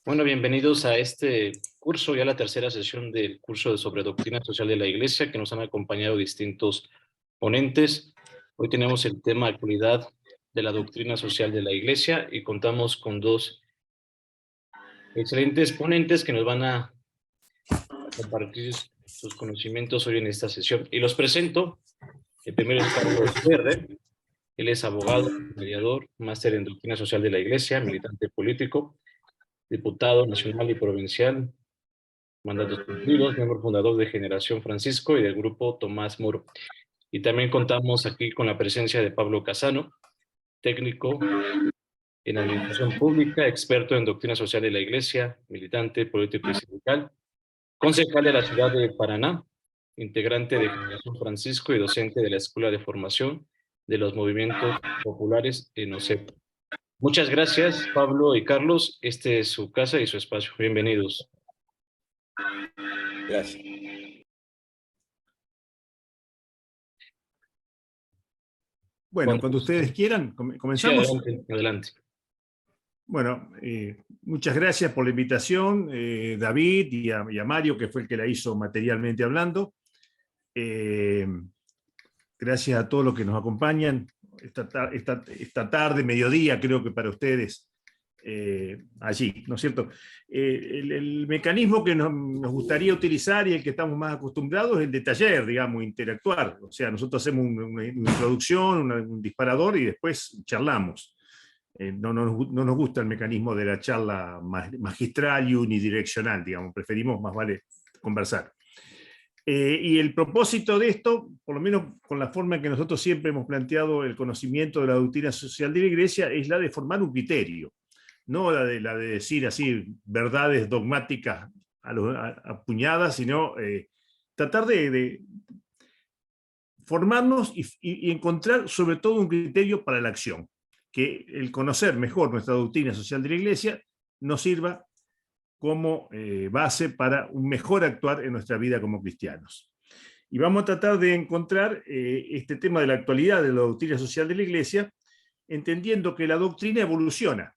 Bueno, bienvenidos a este curso, ya la tercera sesión del curso sobre doctrina social de la Iglesia, que nos han acompañado distintos ponentes. Hoy tenemos el tema actualidad de la doctrina social de la Iglesia y contamos con dos excelentes ponentes que nos van a compartir sus conocimientos hoy en esta sesión. Y los presento. El primero es Carlos Verde. Él es abogado, mediador, máster en doctrina social de la Iglesia, militante político, diputado nacional y provincial, mandatos cumplidos, miembro fundador de Generación Francisco y del grupo Tomás Moro. Y también contamos aquí con la presencia de Pablo Casano, técnico en administración pública, experto en doctrina social de la Iglesia, militante político y sindical, concejal de la ciudad de Paraná, integrante de Generación Francisco y docente de la Escuela de Formación de los Movimientos Populares en OCEP. Muchas gracias, Pablo y Carlos. Este es su casa y su espacio. Bienvenidos. Gracias. Bueno, cuando ustedes quieran, comenzamos. Sí, adelante, adelante. Bueno, muchas gracias por la invitación, David y a Mario, que fue el que la hizo materialmente hablando. Gracias a todos los que nos acompañan esta tarde, mediodía, creo que para ustedes, allí, ¿no es cierto? El mecanismo que nos gustaría utilizar y el que estamos más acostumbrados es el de taller, digamos, interactuar. O sea, nosotros hacemos una introducción, un disparador y después charlamos. No nos gusta el mecanismo de la charla magistral y unidireccional, digamos, preferimos más vale conversar. Y el propósito de esto, por lo menos con la forma en que nosotros siempre hemos planteado el conocimiento de la doctrina social de la Iglesia, es la de formar un criterio, no la de decir así verdades dogmáticas a puñadas, sino tratar de formarnos y encontrar sobre todo un criterio para la acción, que el conocer mejor nuestra doctrina social de la Iglesia nos sirva como base para un mejor actuar en nuestra vida como cristianos. Y vamos a tratar de encontrar este tema de la actualidad de la doctrina social de la Iglesia, entendiendo que la doctrina evoluciona,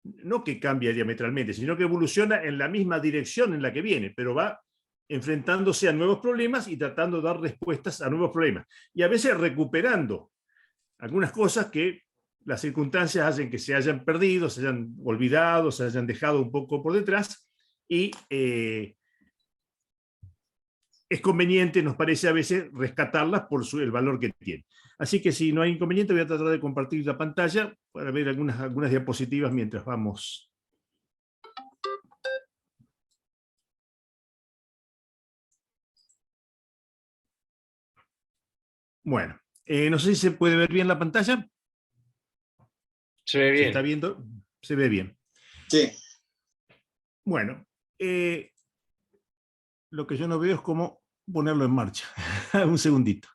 no que cambia diametralmente, sino que evoluciona en la misma dirección en la que viene, pero va enfrentándose a nuevos problemas y tratando de dar respuestas a nuevos problemas. Y a veces recuperando algunas cosas que las circunstancias hacen que se hayan perdido, se hayan olvidado, se hayan dejado un poco por detrás, y es conveniente, nos parece a veces, rescatarlas por el valor que tienen. Así que si no hay inconveniente, voy a tratar de compartir la pantalla para ver algunas diapositivas mientras vamos. Bueno, no sé si se puede ver bien la pantalla. Se ve bien. ¿Se está viendo? Se ve bien. Sí. Bueno, lo que yo no veo es cómo ponerlo en marcha. Un segundito.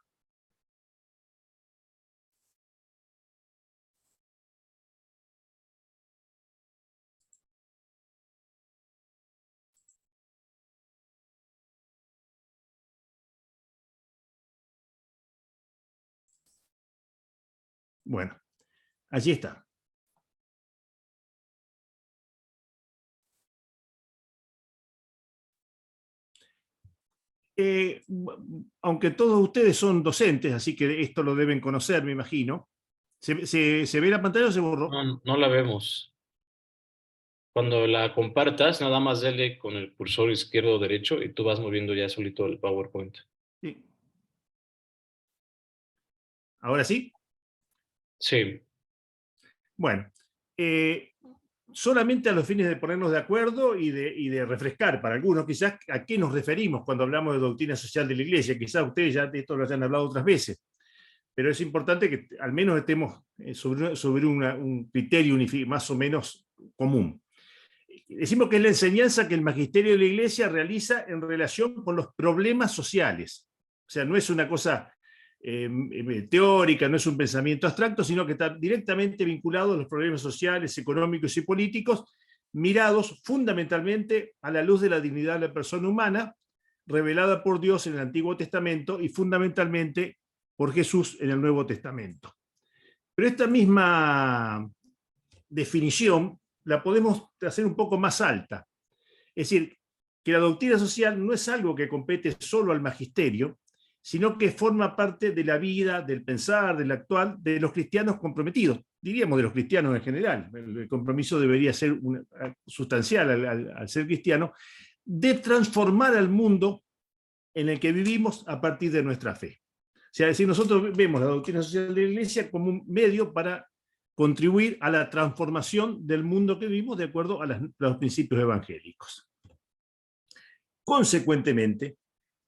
Bueno, allí está. Aunque todos ustedes son docentes, así que esto lo deben conocer, me imagino. ¿Se ve la pantalla o se borró? No la vemos. Cuando la compartas, nada más dale con el cursor izquierdo o derecho y tú vas moviendo ya solito el PowerPoint. Sí. ¿Ahora sí? Sí. Bueno, solamente a los fines de ponernos de acuerdo y de refrescar para algunos, quizás, a qué nos referimos cuando hablamos de doctrina social de la Iglesia. Quizás ustedes ya de esto lo hayan hablado otras veces, pero es importante que al menos estemos sobre un criterio más o menos común. Decimos que es la enseñanza que el magisterio de la Iglesia realiza en relación con los problemas sociales. O sea, no es una cosa teórica, no es un pensamiento abstracto, sino que está directamente vinculado a los problemas sociales, económicos y políticos, mirados fundamentalmente a la luz de la dignidad de la persona humana, revelada por Dios en el Antiguo Testamento y fundamentalmente por Jesús en el Nuevo Testamento. Pero esta misma definición la podemos hacer un poco más alta. Es decir, que la doctrina social no es algo que compete solo al magisterio, sino que forma parte de la vida, del pensar, del actual, de los cristianos comprometidos, diríamos de los cristianos en general. El compromiso debería ser sustancial al ser cristiano, de transformar al mundo en el que vivimos a partir de nuestra fe. O sea, es decir, nosotros vemos la doctrina social de la Iglesia como un medio para contribuir a la transformación del mundo que vivimos de acuerdo a los principios evangélicos. Consecuentemente,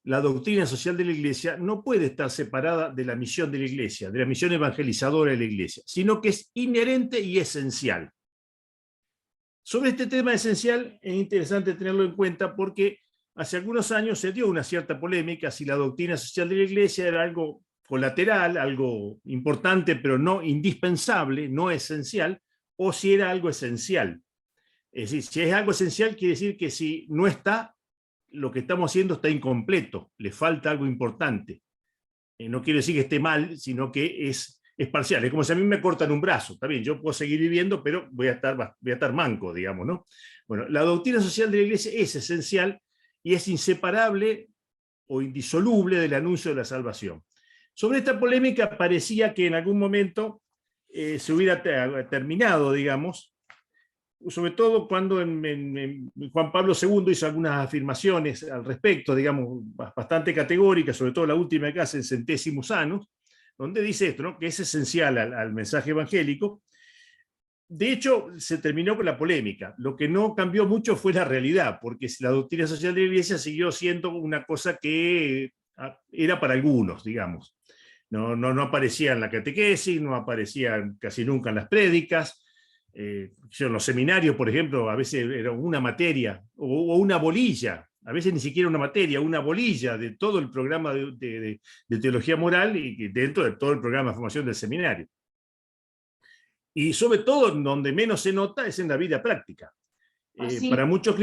la doctrina social de la Iglesia no puede estar separada de la misión de la Iglesia, de la misión evangelizadora de la Iglesia, sino que es inherente y esencial. Sobre este tema esencial es interesante tenerlo en cuenta porque hace algunos años se dio una cierta polémica si la doctrina social de la Iglesia era algo colateral, algo importante, pero no indispensable, no esencial, o si era algo esencial. Es decir, si es algo esencial, quiere decir que si no está, lo que estamos haciendo está incompleto, le falta algo importante. No quiero decir que esté mal, sino que es parcial. Es como si a mí me cortan un brazo. Está bien, yo puedo seguir viviendo, pero voy a estar manco, digamos, ¿no? Bueno, la doctrina social de la Iglesia es esencial y es inseparable o indisoluble del anuncio de la salvación. Sobre esta polémica parecía que en algún momento se hubiera terminado, digamos, sobre todo cuando Juan Pablo II hizo algunas afirmaciones al respecto, digamos, bastante categóricas, sobre todo la última que hace en Centésimos Annus, donde dice esto, ¿no? Que es esencial al mensaje evangélico. De hecho, se terminó con la polémica. Lo que no cambió mucho fue la realidad, porque la doctrina social de la Iglesia siguió siendo una cosa que era para algunos, digamos. No aparecía en la catequesis, no aparecía casi nunca en las prédicas. En los seminarios, por ejemplo, a veces era una materia o una bolilla, a veces ni siquiera una materia, una bolilla de todo el programa de teología moral y dentro de todo el programa de formación del seminario. Y sobre todo, donde menos se nota es en la vida práctica. Para muchos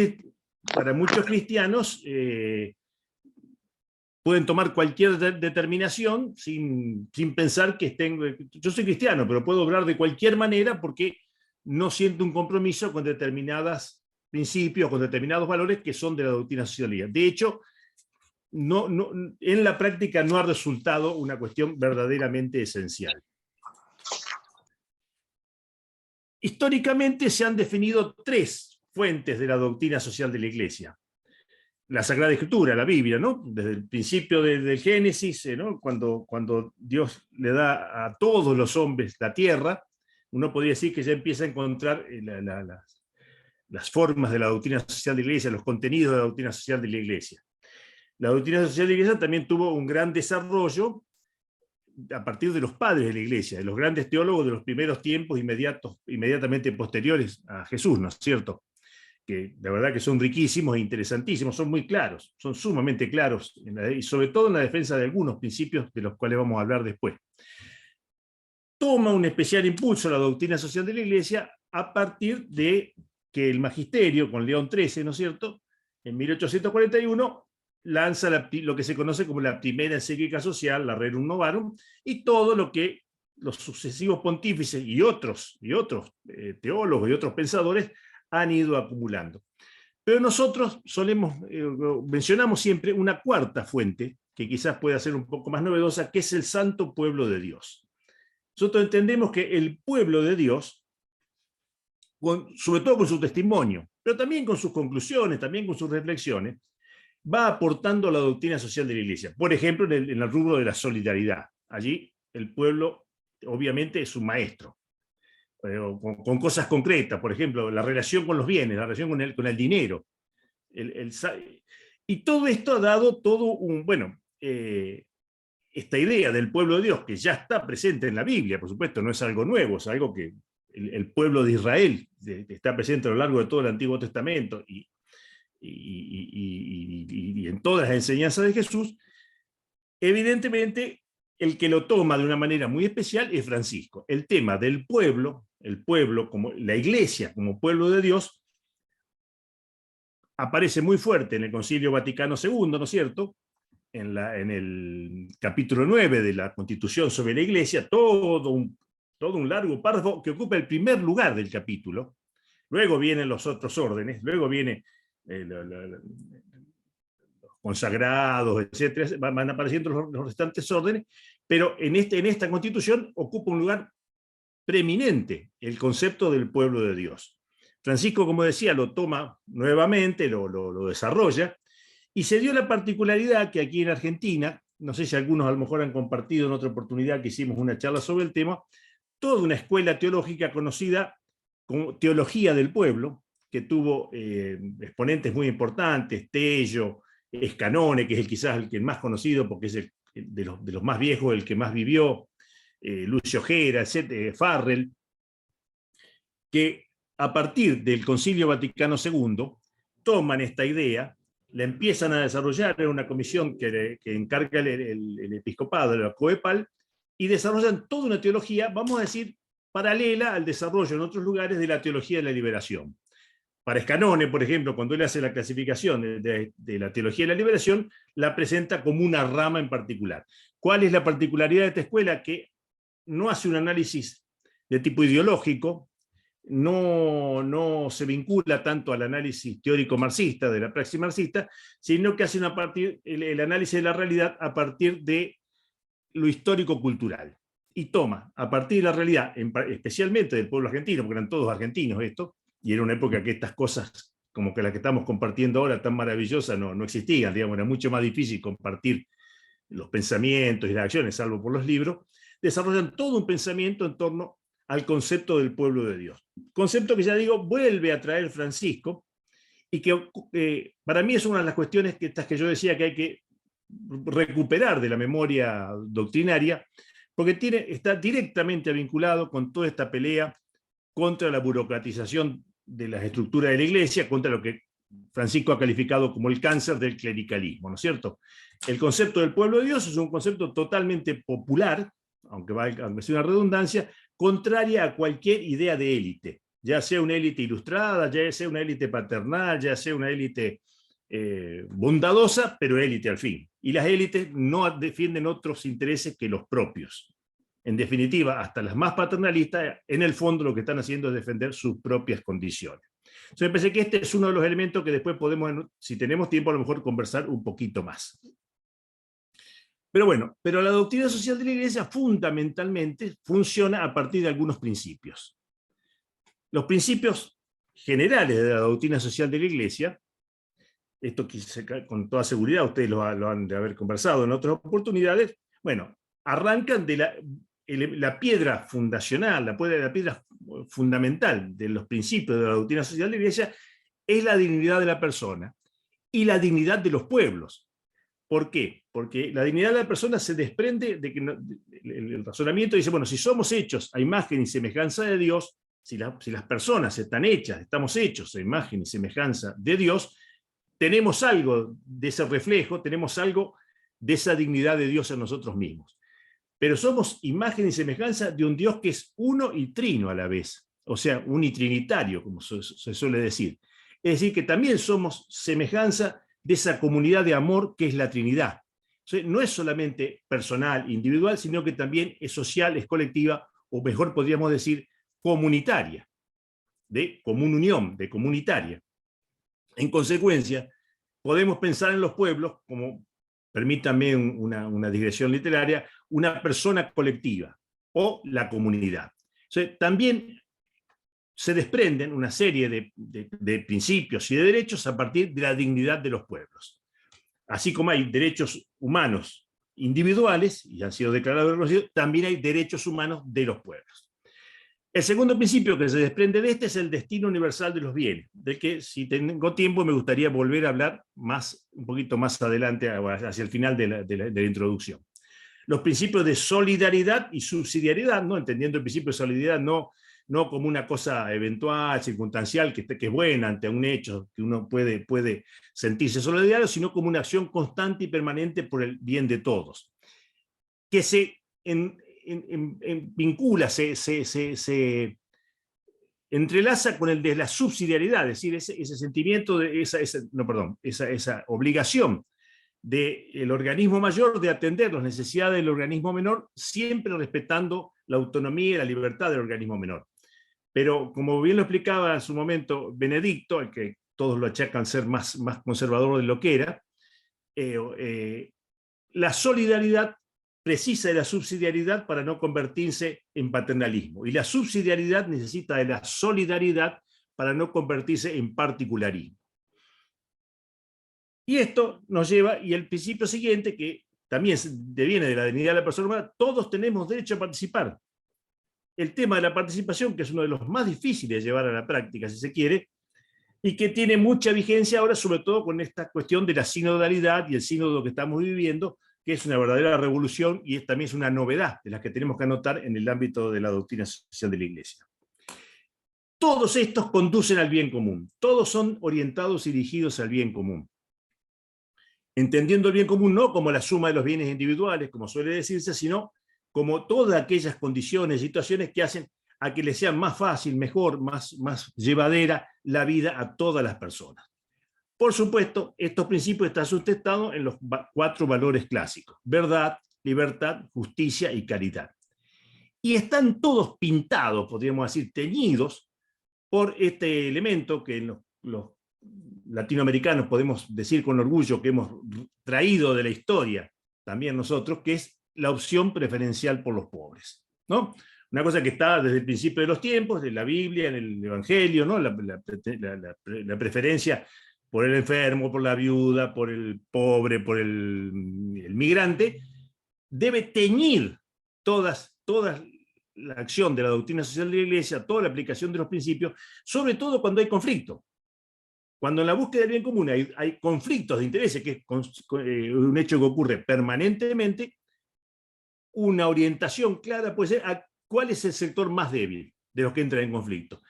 cristianos pueden tomar cualquier determinación sin pensar que yo soy cristiano, pero puedo obrar de cualquier manera porque no siento un compromiso con determinados principios, con determinados valores que son de la doctrina social. De hecho, en la práctica no ha resultado una cuestión verdaderamente esencial. Históricamente se han definido tres fuentes de la doctrina social de la Iglesia. La Sagrada Escritura, la Biblia, ¿no? Desde el principio del Génesis, ¿no? Cuando Dios le da a todos los hombres la tierra, uno podría decir que ya empieza a encontrar las formas de la doctrina social de la Iglesia, los contenidos de la doctrina social de la Iglesia. La doctrina social de la Iglesia también tuvo un gran desarrollo a partir de los padres de la Iglesia, de los grandes teólogos de los primeros tiempos inmediatamente posteriores a Jesús, ¿no es cierto? Que la verdad que son riquísimos e interesantísimos, son muy claros, son sumamente claros, y sobre todo en la defensa de algunos principios de los cuales vamos a hablar después. Toma un especial impulso la doctrina social de la Iglesia a partir de que el magisterio, con León XIII, ¿no es cierto?, en 1841 lanza lo que se conoce como la primera encíclica social, la Rerum Novarum, y todo lo que los sucesivos pontífices y otros teólogos y otros pensadores han ido acumulando. Pero nosotros mencionamos siempre una cuarta fuente, que quizás pueda ser un poco más novedosa, que es el santo pueblo de Dios. Nosotros entendemos que el pueblo de Dios, sobre todo con su testimonio, pero también con sus conclusiones, también con sus reflexiones, va aportando la doctrina social de la Iglesia. Por ejemplo, en el rubro de la solidaridad. Allí el pueblo, obviamente, es un maestro. Con cosas concretas, por ejemplo, la relación con los bienes, la relación con el dinero. Y todo esto ha dado esta idea del pueblo de Dios, que ya está presente en la Biblia, por supuesto, no es algo nuevo, es algo que el pueblo de Israel está presente a lo largo de todo el Antiguo Testamento y en todas las enseñanzas de Jesús. Evidentemente, el que lo toma de una manera muy especial es Francisco. El tema del pueblo, el pueblo como la Iglesia, como pueblo de Dios, aparece muy fuerte en el Concilio Vaticano II, ¿no es cierto?, en el capítulo 9 de la Constitución sobre la Iglesia, todo un largo párrafo que ocupa el primer lugar del capítulo, Luego vienen los otros órdenes, luego viene los consagrados, etcétera, van apareciendo los restantes órdenes, pero en esta constitución ocupa un lugar preeminente el concepto del pueblo de Dios. Francisco, como decía, lo toma nuevamente, lo desarrolla, y se dio la particularidad que aquí en Argentina, no sé si algunos a lo mejor han compartido en otra oportunidad que hicimos una charla sobre el tema, toda una escuela teológica conocida como Teología del Pueblo, que tuvo exponentes muy importantes, Tello, Escanone, que es quizás el que más conocido porque es de los más viejos, el que más vivió, Lucio Gera, etc., Farrell, que a partir del Concilio Vaticano II toman esta idea, la empiezan a desarrollar en una comisión que encarga el episcopado, la COEPAL, y desarrollan toda una teología, vamos a decir, paralela al desarrollo en otros lugares de la teología de la liberación. Para Escanone, por ejemplo, cuando él hace la clasificación de la teología de la liberación, la presenta como una rama en particular. ¿Cuál es la particularidad de esta escuela? Que no hace un análisis de tipo ideológico, no se vincula tanto al análisis teórico marxista, de la praxis marxista, sino que hace el análisis de la realidad a partir de lo histórico-cultural. Y toma, a partir de la realidad, especialmente del pueblo argentino, porque eran todos argentinos esto, y era una época que estas cosas, como que las que estamos compartiendo ahora, tan maravillosas, no existían, digamos, era mucho más difícil compartir los pensamientos y las acciones, salvo por los libros, desarrollan todo un pensamiento en torno al concepto del pueblo de Dios. Concepto que, ya digo, vuelve a traer Francisco, y que para mí es una de las cuestiones que yo decía que hay que recuperar de la memoria doctrinaria, porque está directamente vinculado con toda esta pelea contra la burocratización de las estructuras de la Iglesia, contra lo que Francisco ha calificado como el cáncer del clericalismo, ¿no es cierto? El concepto del pueblo de Dios es un concepto totalmente popular, aunque sea una redundancia, contraria a cualquier idea de élite, ya sea una élite ilustrada, ya sea una élite paternal, ya sea una élite bondadosa, pero élite al fin. Y las élites no defienden otros intereses que los propios. En definitiva, hasta las más paternalistas, en el fondo lo que están haciendo es defender sus propias condiciones. Entonces me parece que este es uno de los elementos que después podemos, si tenemos tiempo, a lo mejor conversar un poquito más. Pero bueno, pero la doctrina social de la Iglesia fundamentalmente funciona a partir de algunos principios. Los principios generales de la doctrina social de la Iglesia, esto con toda seguridad ustedes lo han de haber conversado en otras oportunidades, bueno, arrancan de la piedra fundacional, la piedra fundamental de los principios de la doctrina social de la Iglesia es la dignidad de la persona y la dignidad de los pueblos. ¿Por qué? Porque la dignidad de la persona se desprende de que el razonamiento dice, bueno, si somos hechos a imagen y semejanza de Dios, si las personas están hechas, estamos hechos a imagen y semejanza de Dios, tenemos algo de ese reflejo, tenemos algo de esa dignidad de Dios en nosotros mismos. Pero somos imagen y semejanza de un Dios que es uno y trino a la vez, o sea, unitrinitario, como se suele decir. Es decir, que también somos semejanza de esa comunidad de amor que es la Trinidad. O sea, no es solamente personal, individual, sino que también es social, es colectiva, o mejor podríamos decir, comunitaria, de común unión, de comunitaria. En consecuencia, podemos pensar en los pueblos como, permítanme una digresión literaria, una persona colectiva o la comunidad. O sea, también se desprenden una serie de principios y de derechos a partir de la dignidad de los pueblos. Así como hay derechos humanos individuales, y han sido declarados reconocidos, también hay derechos humanos de los pueblos. El segundo principio que se desprende de este es el destino universal de los bienes, del que, si tengo tiempo, me gustaría volver a hablar un poquito más adelante, hacia el final de la introducción. Los principios de solidaridad y subsidiariedad, ¿no? Entendiendo el principio de solidaridad no como una cosa eventual, circunstancial, que es buena ante un hecho, que uno puede sentirse solidario, sino como una acción constante y permanente por el bien de todos, que se vincula, se entrelaza con el de la subsidiariedad, es decir, ese sentimiento de esa obligación del organismo mayor de atender las necesidades del organismo menor, siempre respetando la autonomía y la libertad del organismo menor. Pero como bien lo explicaba en su momento Benedicto, al que todos lo achacan ser más conservador de lo que era, la solidaridad precisa de la subsidiariedad para no convertirse en paternalismo. Y la subsidiariedad necesita de la solidaridad para no convertirse en particularismo. Y esto nos lleva, y el principio siguiente, que también deviene de la dignidad de la persona humana, todos tenemos derecho a participar. El tema de la participación, que es uno de los más difíciles de llevar a la práctica, si se quiere, y que tiene mucha vigencia ahora, sobre todo con esta cuestión de la sinodalidad y el sínodo que estamos viviendo, que es una verdadera revolución y también es una novedad de las que tenemos que anotar en el ámbito de la doctrina social de la Iglesia. Todos estos conducen al bien común, todos son orientados y dirigidos al bien común. Entendiendo el bien común no como la suma de los bienes individuales, como suele decirse, sino como todas aquellas condiciones, situaciones que hacen a que les sea más fácil, mejor, más llevadera la vida a todas las personas. Por supuesto, estos principios están sustentados en los 4 valores clásicos: verdad, libertad, justicia y caridad. Y están todos pintados, podríamos decir, teñidos por este elemento que los latinoamericanos podemos decir con orgullo que hemos traído de la historia, también nosotros, que es la opción preferencial por los pobres, ¿no? Una cosa que está desde el principio de los tiempos, de la Biblia, en el Evangelio, ¿no? La preferencia por el enfermo, por la viuda, por el pobre, por el migrante, debe teñir toda la acción de la doctrina social de la Iglesia, toda la aplicación de los principios, sobre todo cuando hay conflicto. Cuando en la búsqueda del bien común hay conflictos de intereses, que es un hecho que ocurre permanentemente, una orientación clara puede ser a cuál es el sector más débil de los que entran en conflicto.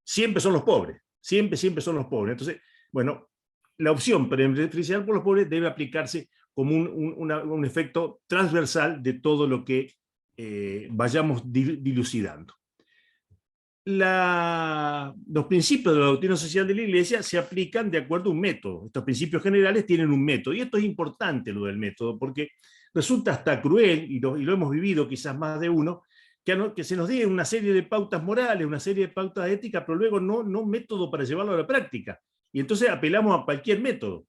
Siempre son los pobres, siempre son los pobres. Entonces, bueno, la opción preferencial por los pobres debe aplicarse como un efecto transversal de todo lo que vayamos dilucidando. Los principios de la doctrina social de la Iglesia se aplican de acuerdo a un método. Estos principios generales tienen un método, y esto es importante, lo del método, porque resulta hasta cruel, y lo hemos vivido quizás más de uno, que se nos diga una serie de pautas morales, una serie de pautas éticas, pero luego no método para llevarlo a la práctica. Y entonces apelamos a cualquier método.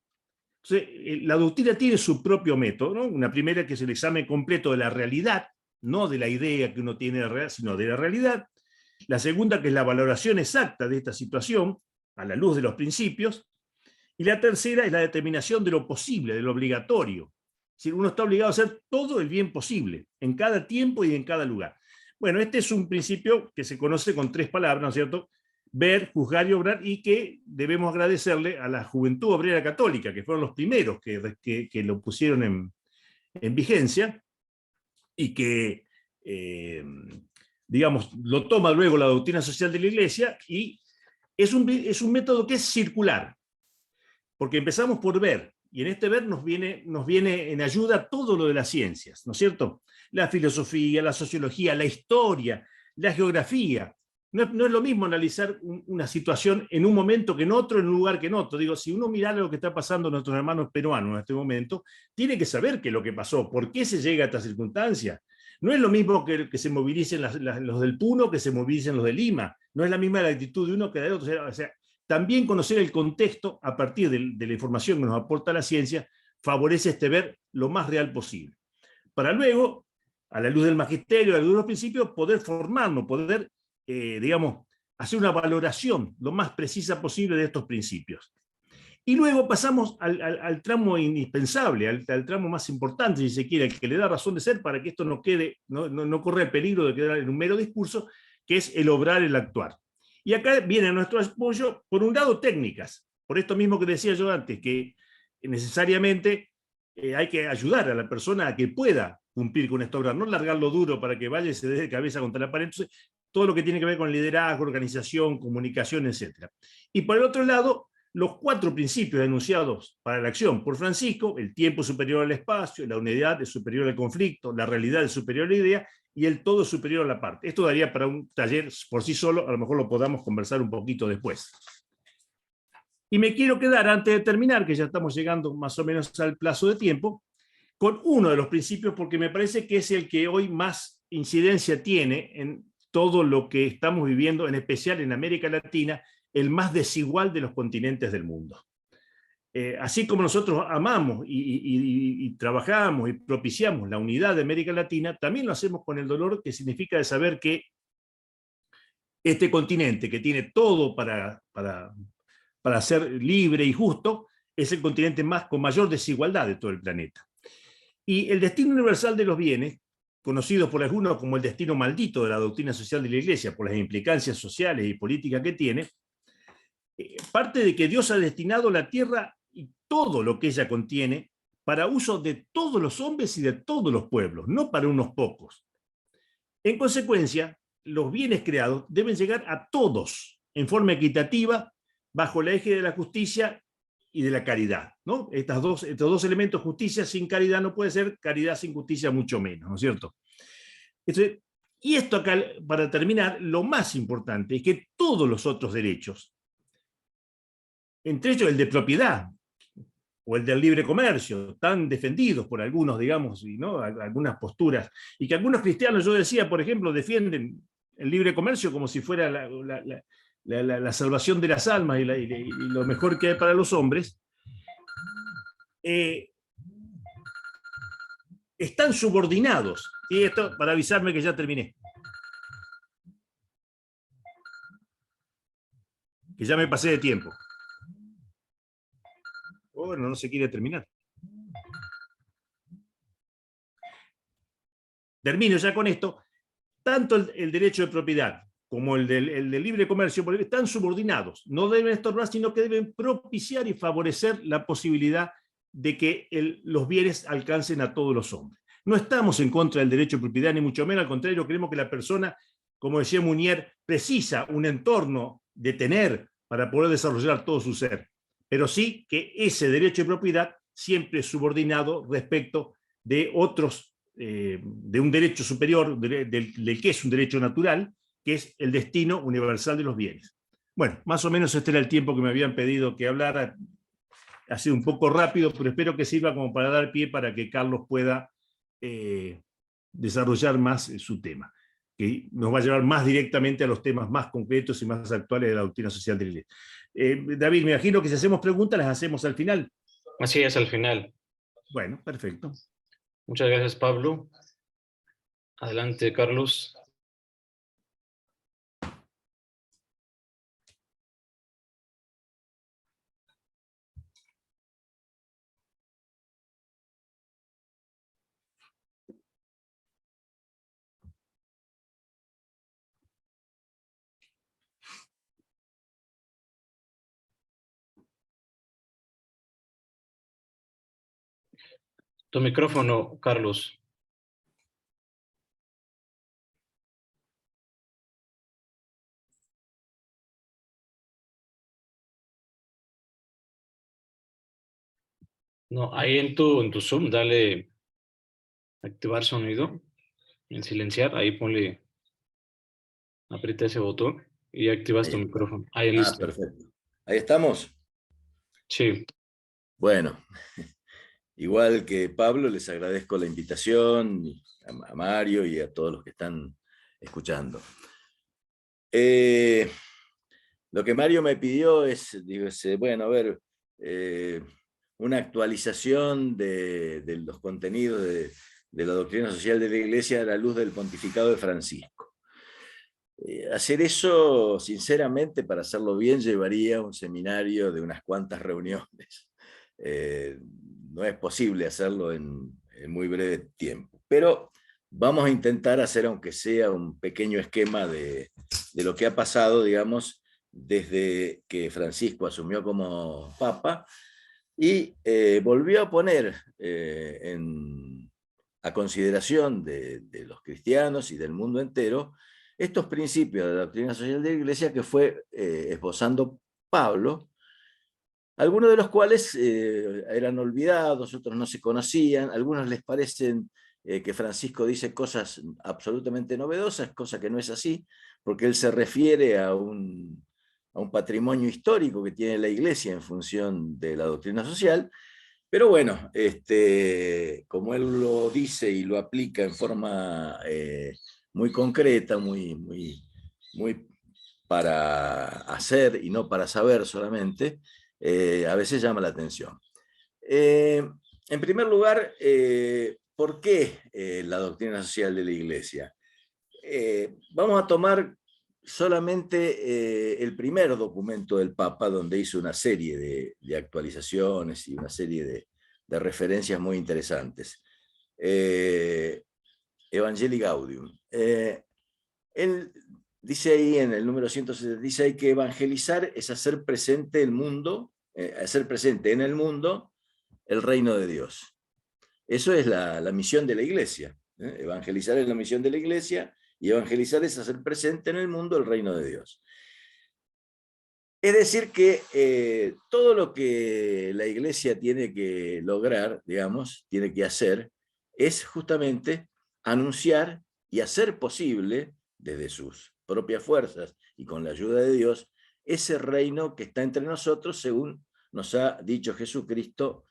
Entonces, la doctrina tiene su propio método, ¿no? Una primera, que es el examen completo de la realidad, no de la idea que uno tiene de la realidad, sino de la realidad. La segunda, que es la valoración exacta de esta situación, a la luz de los principios. Y la tercera es la determinación de lo posible, de lo obligatorio. Es decir, uno está obligado a hacer todo el bien posible, en cada tiempo y en cada lugar. Bueno, este es un principio que se conoce con 3 palabras, ¿no es cierto? Ver, juzgar y obrar, y que debemos agradecerle a la Juventud Obrera Católica, que fueron los primeros que lo pusieron en vigencia, y que, digamos, lo toma luego la doctrina social de la Iglesia, y es un método que es circular, porque empezamos por ver, y en este ver nos viene en ayuda todo lo de las ciencias, ¿no es cierto? La filosofía, la sociología, la historia, la geografía. No es lo mismo analizar una situación en un momento que en otro, en un lugar que en otro. Digo, si uno mira lo que está pasando a nuestros hermanos peruanos en este momento, tiene que saber qué es lo que pasó, por qué se llega a esta circunstancia. No es lo mismo que se movilicen los del Puno que se movilicen los de Lima. No es la misma la actitud de uno que de otro. O sea, también conocer el contexto a partir de la información que nos aporta la ciencia favorece este ver lo más real posible. Para luego, a la luz del magisterio, a la luz de los principios, poder formarnos, poder, digamos, hacer una valoración lo más precisa posible de estos principios. Y luego pasamos al tramo indispensable, al tramo más importante, si se quiere, el que le da razón de ser para que esto no quede, no corra el peligro de quedar en un mero discurso, que es el obrar, el actuar. Y acá viene nuestro apoyo, por un lado, técnicas, por esto mismo que decía yo antes, que necesariamente hay que ayudar a la persona a que pueda cumplir con esta obra, no largarlo duro para que vaya y se dé de cabeza contra la pared. Entonces, todo lo que tiene que ver con liderazgo, organización, comunicación, etc. Y por el otro lado, los 4 principios enunciados para la acción por Francisco: el tiempo superior al espacio, la unidad es superior al conflicto, la realidad es superior a la idea, y el todo superior a la parte. Esto daría para un taller por sí solo, a lo mejor lo podamos conversar un poquito después. Y me quiero quedar, antes de terminar, que ya estamos llegando más o menos al plazo de tiempo, con uno de los principios, porque me parece que es el que hoy más incidencia tiene en todo lo que estamos viviendo, en especial en América Latina, el más desigual de los continentes del mundo. Así como nosotros amamos y trabajamos y propiciamos la unidad de América Latina, también lo hacemos con el dolor que significa de saber que este continente, que tiene todo para ser libre y justo, es el continente con mayor desigualdad de todo el planeta. Y el destino universal de los bienes, conocido por algunos como el destino maldito de la doctrina social de la Iglesia, por las implicancias sociales y políticas que tiene, parte de que Dios ha destinado la tierra y todo lo que ella contiene para uso de todos los hombres y de todos los pueblos, no para unos pocos. En consecuencia, los bienes creados deben llegar a todos en forma equitativa, bajo el eje de la justicia y de la caridad, ¿no? Estos dos elementos, justicia sin caridad no puede ser, caridad sin justicia mucho menos, ¿no es cierto? Entonces, y esto acá, para terminar, lo más importante es que todos los otros derechos, entre ellos el de propiedad o el del libre comercio, tan defendidos por algunos, digamos, ¿no? Algunas posturas, y que algunos cristianos, yo decía, por ejemplo, defienden el libre comercio como si fuera la salvación de las almas y lo mejor que hay para los hombres, están subordinados. Y esto para avisarme que ya terminé. Que ya me pasé de tiempo. Bueno, no se quiere terminar. Termino ya con esto. Tanto el derecho de propiedad como el del libre comercio están subordinados. No deben estorbar, sino que deben propiciar y favorecer la posibilidad de que los bienes alcancen a todos los hombres. No estamos en contra del derecho de propiedad, ni mucho menos, al contrario, creemos que la persona, como decía Munier, precisa un entorno de tener para poder desarrollar todo su ser. Pero sí que ese derecho de propiedad siempre es subordinado respecto de otros, de un derecho superior, del que es un derecho natural, que es el destino universal de los bienes. Bueno, más o menos este era el tiempo que me habían pedido que hablara. Ha sido un poco rápido, pero espero que sirva como para dar pie para que Carlos pueda desarrollar más su tema, que nos va a llevar más directamente a los temas más concretos y más actuales de la doctrina social de la Iglesia. David, me imagino que si hacemos preguntas las hacemos al final. Así es, al final. Bueno, perfecto. Muchas gracias, Pablo. Adelante, Carlos. Tu micrófono, Carlos. No, ahí en tu Zoom, dale activar sonido, en silenciar, ahí ponle, aprieta ese botón y activas tu micrófono. Ahí listo. Perfecto. Ahí estamos. Sí. Bueno, igual que Pablo, les agradezco la invitación a Mario y a todos los que están escuchando. Lo que Mario me pidió es, bueno, a ver, una actualización de los contenidos de la doctrina social de la Iglesia a la luz del pontificado de Francisco. Hacer eso, sinceramente, para hacerlo bien, llevaría un seminario de unas cuantas reuniones. No es posible hacerlo en muy breve tiempo, pero vamos a intentar hacer, aunque sea un pequeño esquema de lo que ha pasado, digamos, desde que Francisco asumió como papa y volvió a poner a consideración de los cristianos y del mundo entero estos principios de la doctrina social de la Iglesia que fue esbozando Pablo, algunos de los cuales eran olvidados, otros no se conocían, a algunos les parecen que Francisco dice cosas absolutamente novedosas, cosa que no es así, porque él se refiere a un patrimonio histórico que tiene la Iglesia en función de la doctrina social, pero bueno, como él lo dice y lo aplica en forma muy concreta, muy para hacer y no para saber solamente, a veces llama la atención. En primer lugar, ¿por qué la doctrina social de la Iglesia? Vamos a tomar solamente el primer documento del Papa, donde hizo una serie de actualizaciones y una serie de referencias muy interesantes. Evangelii Gaudium. Él dice ahí en el número 170, dice ahí que evangelizar es hacer presente el mundo, hacer presente en el mundo el reino de Dios. Eso es la misión de la Iglesia. Evangelizar es la misión de la Iglesia y evangelizar es hacer presente en el mundo el reino de Dios. Es decir que todo lo que la Iglesia tiene que lograr, digamos, tiene que hacer, es justamente anunciar y hacer posible, desde sus propias fuerzas y con la ayuda de Dios, ese reino que está entre nosotros, según nos ha dicho Jesucristo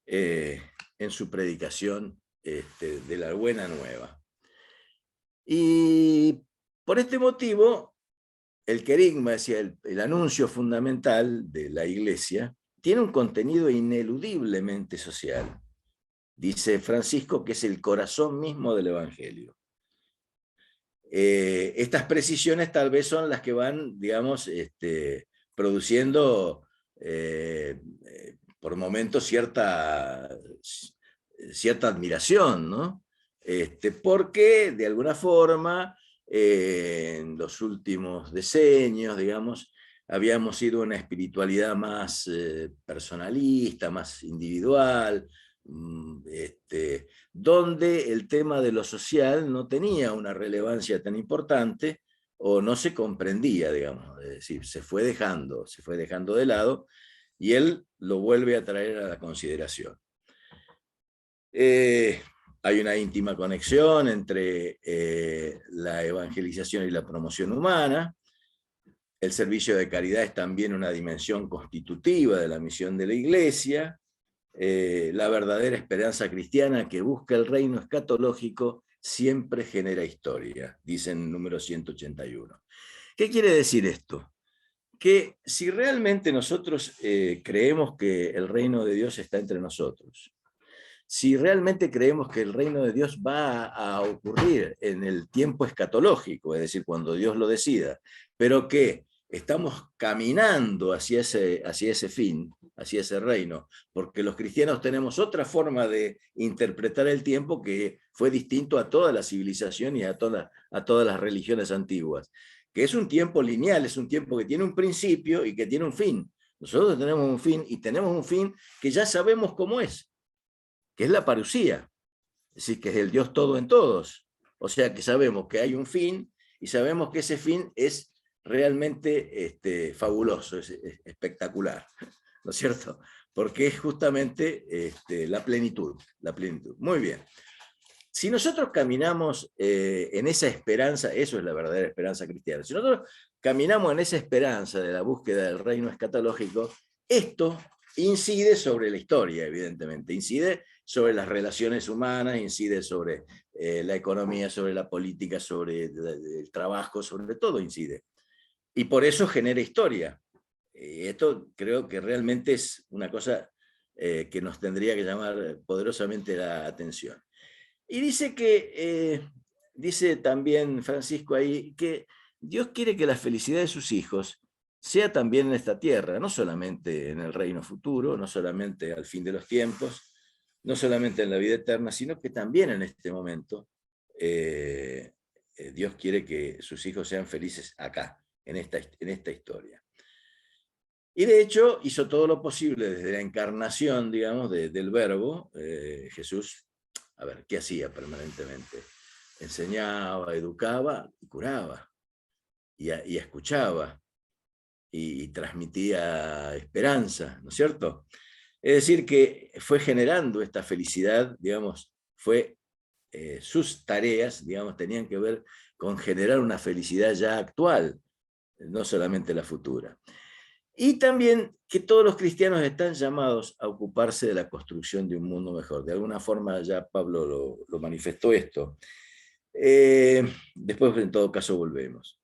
en su predicación de la buena nueva. Y por este motivo, el querigma, es decir, el anuncio fundamental de la Iglesia, tiene un contenido ineludiblemente social. Dice Francisco que es el corazón mismo del Evangelio. Estas precisiones tal vez son las que van, digamos, produciendo por momentos cierta admiración, ¿no? Porque de alguna forma en los últimos decenios, digamos, habíamos ido a una espiritualidad más personalista, más individual, donde el tema de lo social no tenía una relevancia tan importante o no se comprendía, digamos, es decir, se fue dejando de lado y él lo vuelve a traer a la consideración. Hay una íntima conexión entre la evangelización y la promoción humana. El servicio de caridad es también una dimensión constitutiva de la misión de la Iglesia. La verdadera esperanza cristiana que busca el reino escatológico siempre genera historia, dice en el número 181. ¿Qué quiere decir esto? Que si realmente nosotros creemos que el reino de Dios está entre nosotros, si realmente creemos que el reino de Dios va a ocurrir en el tiempo escatológico, es decir, cuando Dios lo decida, pero que estamos caminando hacia ese fin, hacia ese reino, porque los cristianos tenemos otra forma de interpretar el tiempo que fue distinto a toda la civilización y a todas las religiones antiguas, que es un tiempo lineal, es un tiempo que tiene un principio y que tiene un fin. Nosotros tenemos un fin y tenemos un fin que ya sabemos cómo es, que es la parusía, es decir, que es el Dios todo en todos. O sea que sabemos que hay un fin y sabemos que ese fin es realmente fabuloso, es espectacular, ¿no es cierto? Porque es justamente la plenitud. Muy bien. Si nosotros caminamos en esa esperanza, eso es la verdadera esperanza cristiana, si nosotros caminamos en esa esperanza de la búsqueda del reino escatológico, esto incide sobre la historia, evidentemente, incide sobre las relaciones humanas, incide sobre la economía, sobre la política, sobre el trabajo, sobre todo incide. Y por eso genera historia. Esto creo que realmente es una cosa que nos tendría que llamar poderosamente la atención. Y dice también Francisco ahí, que Dios quiere que la felicidad de sus hijos sea también en esta tierra, no solamente en el reino futuro, no solamente al fin de los tiempos, no solamente en la vida eterna, sino que también en este momento Dios quiere que sus hijos sean felices acá, en esta historia. Y de hecho hizo todo lo posible desde la encarnación, digamos, del Verbo. Jesús, a ver, ¿qué hacía permanentemente? Enseñaba, educaba y curaba, y escuchaba, y transmitía esperanza, ¿no es cierto? Es decir, que fue generando esta felicidad, digamos, sus tareas, digamos, tenían que ver con generar una felicidad ya actual, no solamente la futura. Y también que todos los cristianos están llamados a ocuparse de la construcción de un mundo mejor. De alguna forma ya Pablo lo manifestó esto. Después, en todo caso, volvemos.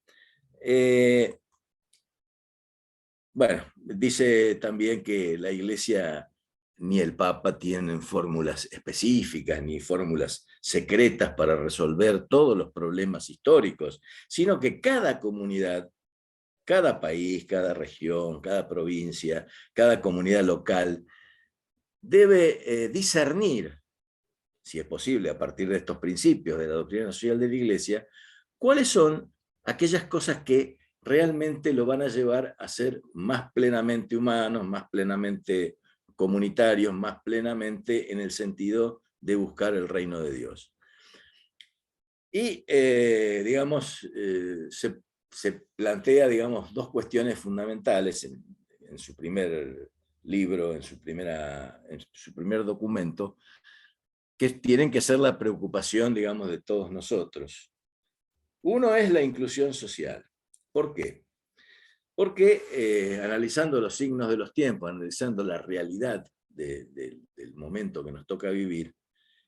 Bueno, dice también que la Iglesia ni el Papa tienen fórmulas específicas ni fórmulas secretas para resolver todos los problemas históricos, sino que cada comunidad, cada país, cada región, cada provincia, cada comunidad local debe discernir, si es posible, a partir de estos principios de la doctrina social de la Iglesia, cuáles son aquellas cosas que realmente lo van a llevar a ser más plenamente humanos, más plenamente comunitarios, más plenamente en el sentido de buscar el reino de Dios. Y, digamos, se plantea, digamos, dos cuestiones fundamentales en su primer libro, en su primer documento, que tienen que ser la preocupación, digamos, de todos nosotros. Uno es la inclusión social. ¿Por qué? Porque analizando los signos de los tiempos, analizando la realidad del momento que nos toca vivir,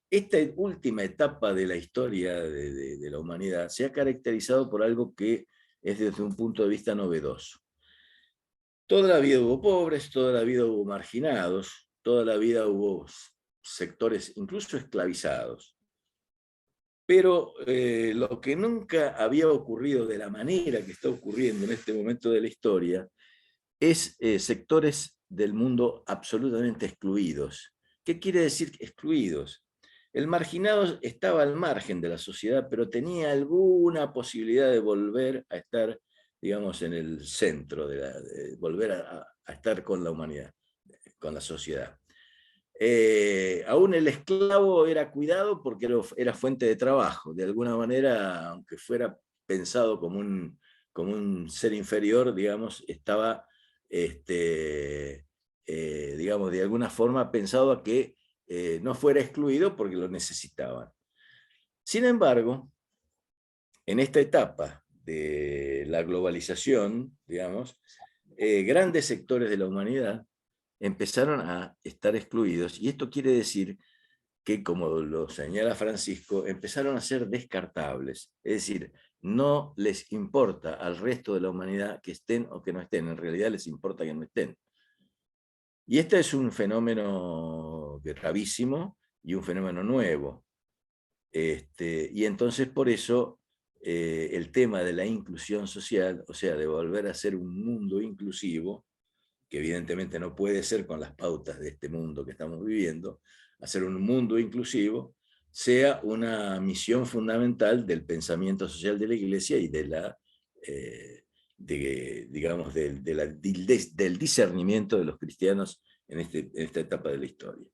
esta última etapa de la historia de la humanidad se ha caracterizado por algo que es desde un punto de vista novedoso. Toda la vida hubo pobres, toda la vida hubo marginados, toda la vida hubo sectores incluso esclavizados. Pero lo que nunca había ocurrido de la manera que está ocurriendo en este momento de la historia es sectores del mundo absolutamente excluidos. ¿Qué quiere decir excluidos? El marginado estaba al margen de la sociedad, pero tenía alguna posibilidad de volver a estar, digamos, en el centro, de volver a estar con la humanidad, con la sociedad. Aún el esclavo era cuidado porque era fuente de trabajo. De alguna manera, aunque fuera pensado como un ser inferior, digamos, estaba, digamos, de alguna forma pensado a que no fuera excluido porque lo necesitaban. Sin embargo, en esta etapa de la globalización, digamos, grandes sectores de la humanidad empezaron a estar excluidos, y esto quiere decir que, como lo señala Francisco, empezaron a ser descartables, es decir, no les importa al resto de la humanidad que estén o que no estén, en realidad les importa que no estén. Y este es un fenómeno gravísimo y un fenómeno nuevo. Y entonces por eso el tema de la inclusión social, o sea, de volver a ser un mundo inclusivo, que evidentemente no puede ser con las pautas de este mundo que estamos viviendo, hacer un mundo inclusivo, sea una misión fundamental del pensamiento social de la Iglesia y digamos, del discernimiento de los cristianos en esta etapa de la historia.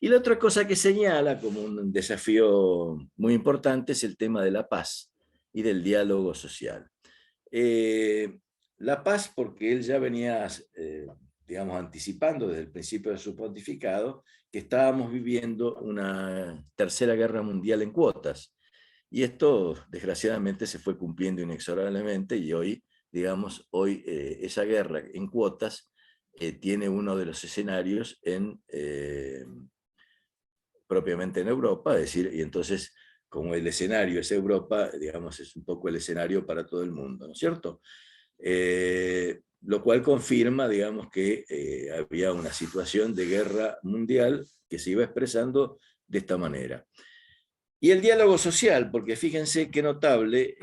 Y la otra cosa que señala como un desafío muy importante es el tema de la paz y del diálogo social. La paz, porque él ya venía, digamos, anticipando desde el principio de su pontificado que estábamos viviendo una tercera guerra mundial en cuotas. Y esto, desgraciadamente, se fue cumpliendo inexorablemente y hoy, digamos, esa guerra en cuotas tiene uno de los escenarios propiamente en Europa, es decir, y entonces, como el escenario es Europa, digamos, es un poco el escenario para todo el mundo, ¿no es cierto? Lo cual confirma, digamos, que había una situación de guerra mundial que se iba expresando de esta manera. Y el diálogo social, porque fíjense qué notable,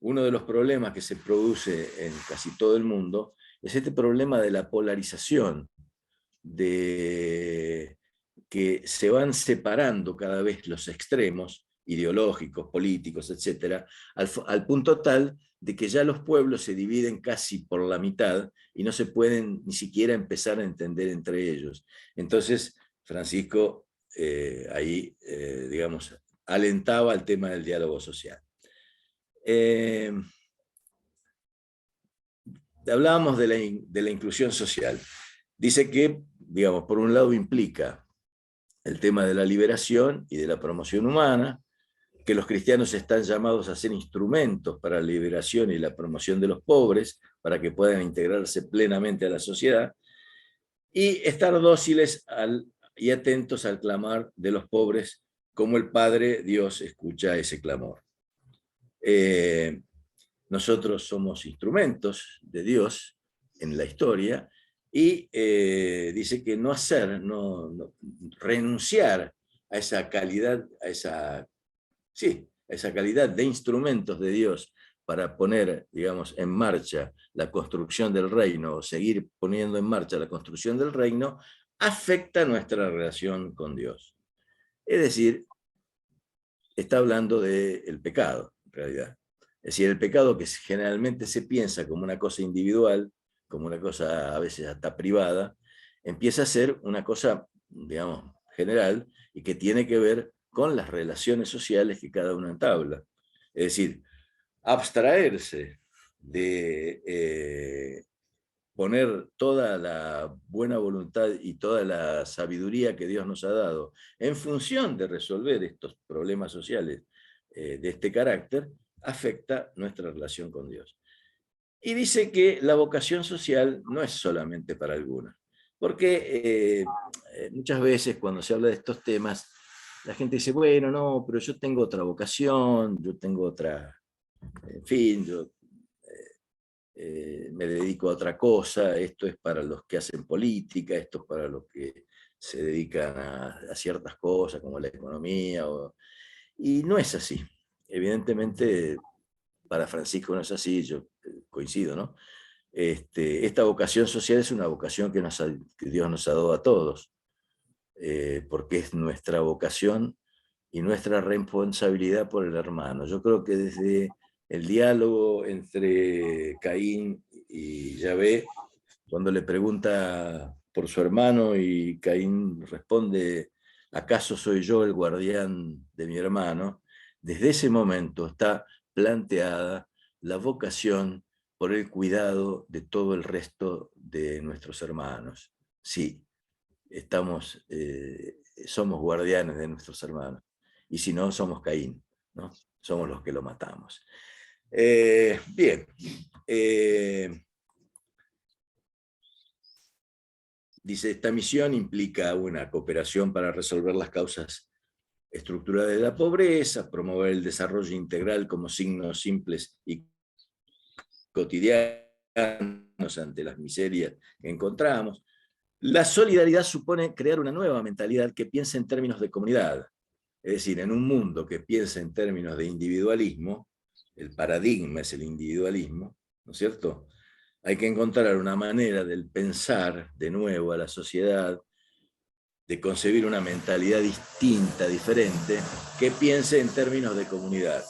uno de los problemas que se produce en casi todo el mundo es este problema de la polarización, de que se van separando cada vez los extremos ideológicos, políticos, etcétera, al punto tal de que ya los pueblos se dividen casi por la mitad y no se pueden ni siquiera empezar a entender entre ellos. Entonces, Francisco ahí, digamos, alentaba el tema del diálogo social. Hablábamos de la inclusión social. Dice que, digamos, por un lado implica el tema de la liberación y de la promoción humana, que los cristianos están llamados a ser instrumentos para la liberación y la promoción de los pobres, para que puedan integrarse plenamente a la sociedad, y estar dóciles y atentos al clamar de los pobres como el Padre Dios escucha ese clamor. Nosotros somos instrumentos de Dios en la historia, y dice que no renunciar a esa calidad, a esa calidad de instrumentos de Dios para poner, digamos, en marcha la construcción del reino, o seguir poniendo en marcha la construcción del reino, afecta nuestra relación con Dios. Es decir, está hablando del pecado, en realidad. Es decir, el pecado, que generalmente se piensa como una cosa individual, como una cosa a veces hasta privada, empieza a ser una cosa, digamos, general, y que tiene que ver con las relaciones sociales que cada uno entabla. Es decir, abstraerse de poner toda la buena voluntad y toda la sabiduría que Dios nos ha dado en función de resolver estos problemas sociales de este carácter, afecta nuestra relación con Dios. Y dice que la vocación social no es solamente para algunos, porque muchas veces cuando se habla de estos temas, la gente dice, bueno, no, pero yo tengo otra vocación, yo tengo otra, en fin, yo me dedico a otra cosa, esto es para los que hacen política, esto es para los que se dedican a ciertas cosas como la economía, y no es así. Evidentemente, para Francisco no es así, yo coincido, ¿no? Esta vocación social es una vocación que Dios nos ha dado a todos, porque es nuestra vocación y nuestra responsabilidad por el hermano. Yo creo que desde el diálogo entre Caín y Yahvé, cuando le pregunta por su hermano y Caín responde, ¿acaso soy yo el guardián de mi hermano? Desde ese momento está planteada la vocación por el cuidado de todo el resto de nuestros hermanos. Sí, somos guardianes de nuestros hermanos, y si no, somos Caín, ¿no? Somos los que lo matamos. Bien. Dice, esta misión implica una cooperación para resolver las causas estructurales de la pobreza, promover el desarrollo integral como signos simples y cotidianos ante las miserias que encontramos. La solidaridad supone crear una nueva mentalidad que piense en términos de comunidad. Es decir, en un mundo que piensa en términos de individualismo, el paradigma es el individualismo, ¿no es cierto? Hay que encontrar una manera del pensar de nuevo a la sociedad, de concebir una mentalidad distinta, diferente, que piense en términos de comunidad,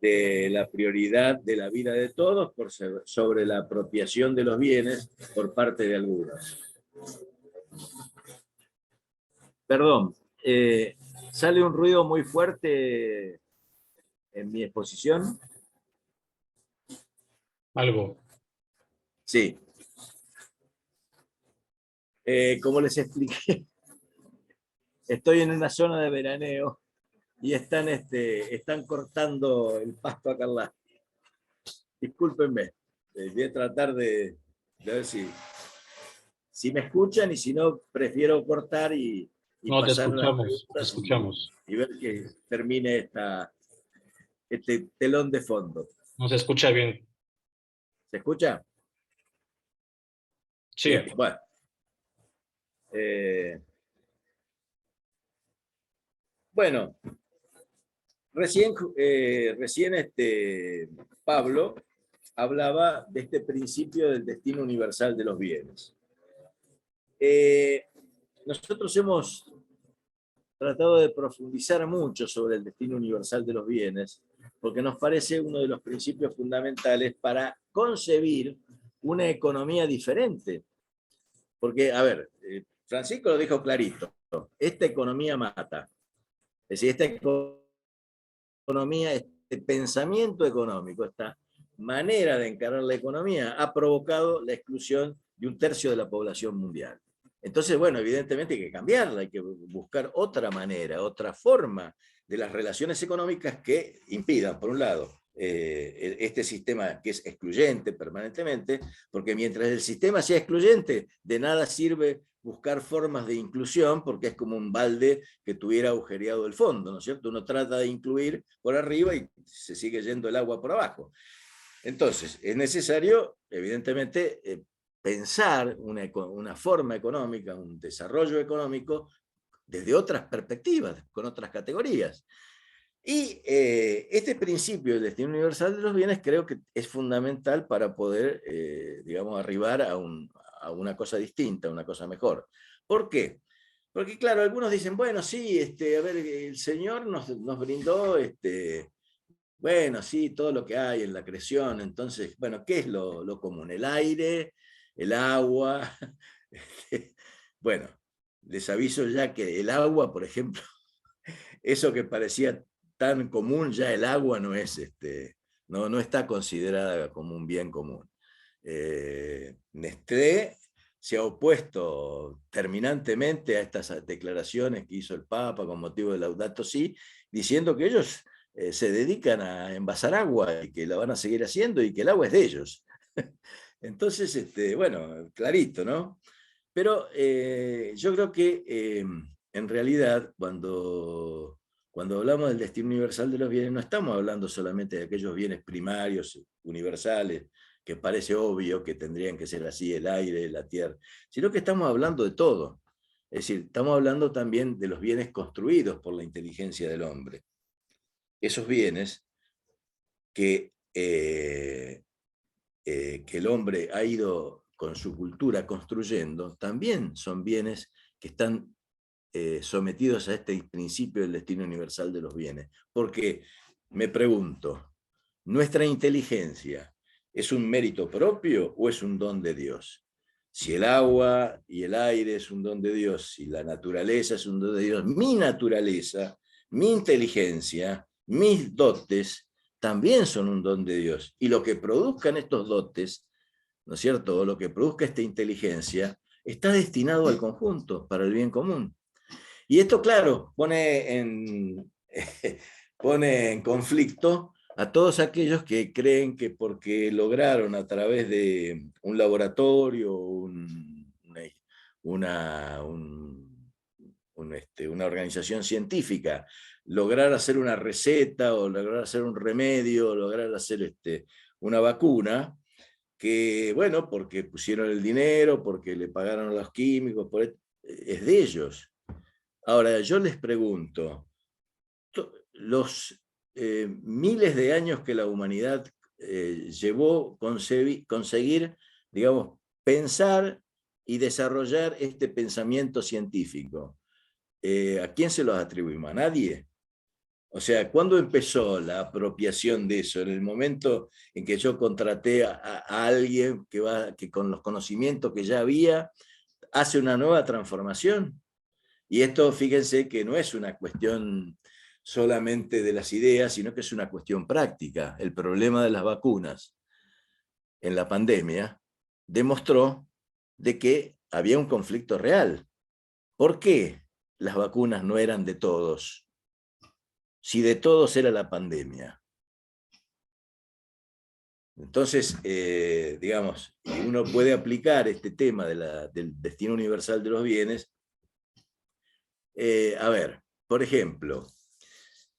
de la prioridad de la vida de todos sobre la apropiación de los bienes por parte de algunos. Perdón, sale un ruido muy fuerte en mi exposición. Algo. Sí. Como les expliqué, estoy en una zona de veraneo y están cortando el pasto acá al lado. Discúlpenme, voy a tratar de ver si me escuchan, y si no, prefiero cortar y No, te pasar las escuchamos, te preguntas escuchamos. y ver que termine este telón de fondo. No se escucha bien. ¿Se escucha? Sí. Bien, bueno. Bueno, recién Pablo hablaba de este principio del destino universal de los bienes. Nosotros hemos tratado de profundizar mucho sobre el destino universal de los bienes, porque nos parece uno de los principios fundamentales para concebir una economía diferente. Porque, a ver, Francisco lo dijo clarito, esta economía mata. Es decir, esta economía, este pensamiento económico, esta manera de encarar la economía ha provocado la exclusión de 1/3 de la población mundial. Entonces, bueno, evidentemente hay que cambiarla, hay que buscar otra manera, otra forma de las relaciones económicas que impidan, por un lado, este sistema que es excluyente permanentemente, porque mientras el sistema sea excluyente, de nada sirve buscar formas de inclusión, porque es como un balde que tuviera agujereado el fondo, ¿no es cierto? Uno trata de incluir por arriba y se sigue yendo el agua por abajo. Entonces, es necesario, evidentemente, pensar una forma económica, un desarrollo económico desde otras perspectivas, con otras categorías. Y este principio del destino universal de los bienes creo que es fundamental para poder, digamos, arribar a una cosa distinta, a una cosa mejor. ¿Por qué? Porque, claro, algunos dicen, bueno, sí, a ver, el Señor nos brindó, bueno, sí, todo lo que hay en la creación. Entonces, bueno, ¿qué es lo común? El aire, el agua. Bueno, les aviso ya que el agua, por ejemplo, eso que parecía tan común, ya el agua no es, no está considerada como un bien común. Nestlé se ha opuesto terminantemente a estas declaraciones que hizo el Papa con motivo de Laudato Si, diciendo que ellos se dedican a envasar agua y que la van a seguir haciendo y que el agua es de ellos. Entonces, bueno, clarito, ¿no? Pero yo creo que en realidad cuando hablamos del destino universal de los bienes, no estamos hablando solamente de aquellos bienes primarios, universales, que parece obvio que tendrían que ser así, el aire, la tierra, sino que estamos hablando de todo. Es decir, estamos hablando también de los bienes construidos por la inteligencia del hombre. Esos bienes que el hombre ha ido con su cultura construyendo, también son bienes que están sometidos a este principio del destino universal de los bienes. Porque me pregunto, ¿nuestra inteligencia es un mérito propio o es un don de Dios? Si el agua y el aire es un don de Dios, si la naturaleza es un don de Dios, mi naturaleza, mi inteligencia, mis dotes, también son un don de Dios. Y lo que produzcan estos dotes, ¿no es cierto? O lo que produzca esta inteligencia, está destinado al conjunto, para el bien común. Y esto, claro, pone en conflicto a todos aquellos que creen que porque lograron a través de un laboratorio, una organización científica, lograr hacer una receta o lograr hacer un remedio, o lograr hacer una vacuna, que bueno, porque pusieron el dinero, porque le pagaron a los químicos, es de ellos. Ahora, yo les pregunto, los miles de años que la humanidad llevó conseguir, digamos, pensar y desarrollar este pensamiento científico, ¿a quién se los atribuimos? ¿A nadie? O sea, ¿cuándo empezó la apropiación de eso? En el momento en que yo contraté a alguien que con los conocimientos que ya había hace una nueva transformación. Y esto, fíjense que no es una cuestión solamente de las ideas, sino que es una cuestión práctica. El problema de las vacunas en la pandemia demostró de que había un conflicto real. ¿Por qué las vacunas no eran de todos? Si de todos era la pandemia. Entonces, digamos, uno puede aplicar este tema del destino universal de los bienes. A ver, por ejemplo,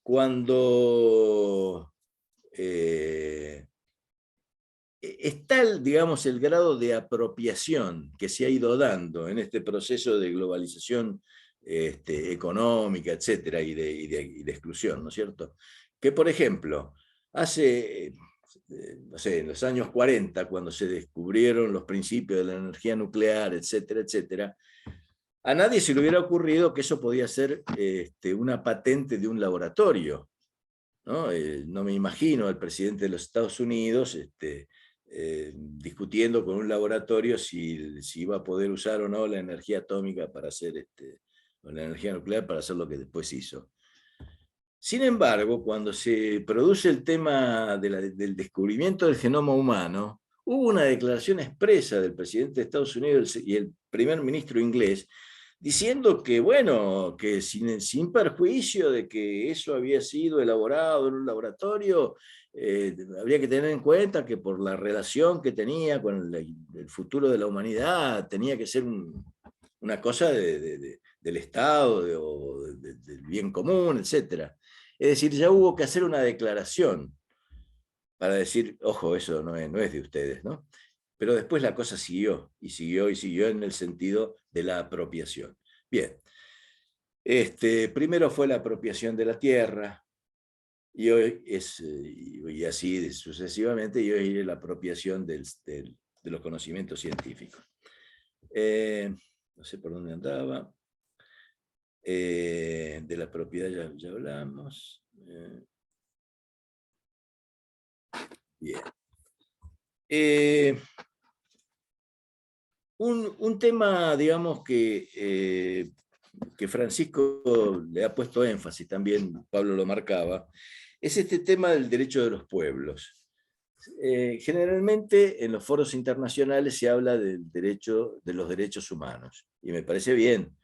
cuando está, digamos, el grado de apropiación que se ha ido dando en este proceso de globalización económica, etcétera, y de exclusión, ¿no es cierto? Que, por ejemplo, hace, no sé, en los años 40, cuando se descubrieron los principios de la energía nuclear, etcétera, etcétera, a nadie se le hubiera ocurrido que eso podía ser una patente de un laboratorio, ¿no? No me imagino al presidente de los Estados Unidos discutiendo con un laboratorio si iba a poder usar o no la energía atómica para hacer, o la energía nuclear para hacer lo que después hizo. Sin embargo, cuando se produce el tema del descubrimiento del genoma humano, hubo una declaración expresa del presidente de Estados Unidos y el primer ministro inglés, diciendo que, bueno, que sin perjuicio de que eso había sido elaborado en un laboratorio, habría que tener en cuenta que por la relación que tenía con el futuro de la humanidad, tenía que ser una cosa del Estado o del bien común, etc. Es decir, ya hubo que hacer una declaración para decir, ojo, eso no es de ustedes, ¿no? Pero después la cosa siguió, y siguió, y siguió en el sentido de la apropiación. Bien, primero fue la apropiación de la tierra, y hoy y así sucesivamente, y hoy es la apropiación de los conocimientos científicos. No sé por dónde andaba. De la propiedad ya hablamos. Bien. Un tema, digamos, que Francisco le ha puesto énfasis, también Pablo lo marcaba, es este tema del derecho de los pueblos. Generalmente en los foros internacionales se habla del derecho, de los derechos humanos, y me parece bien.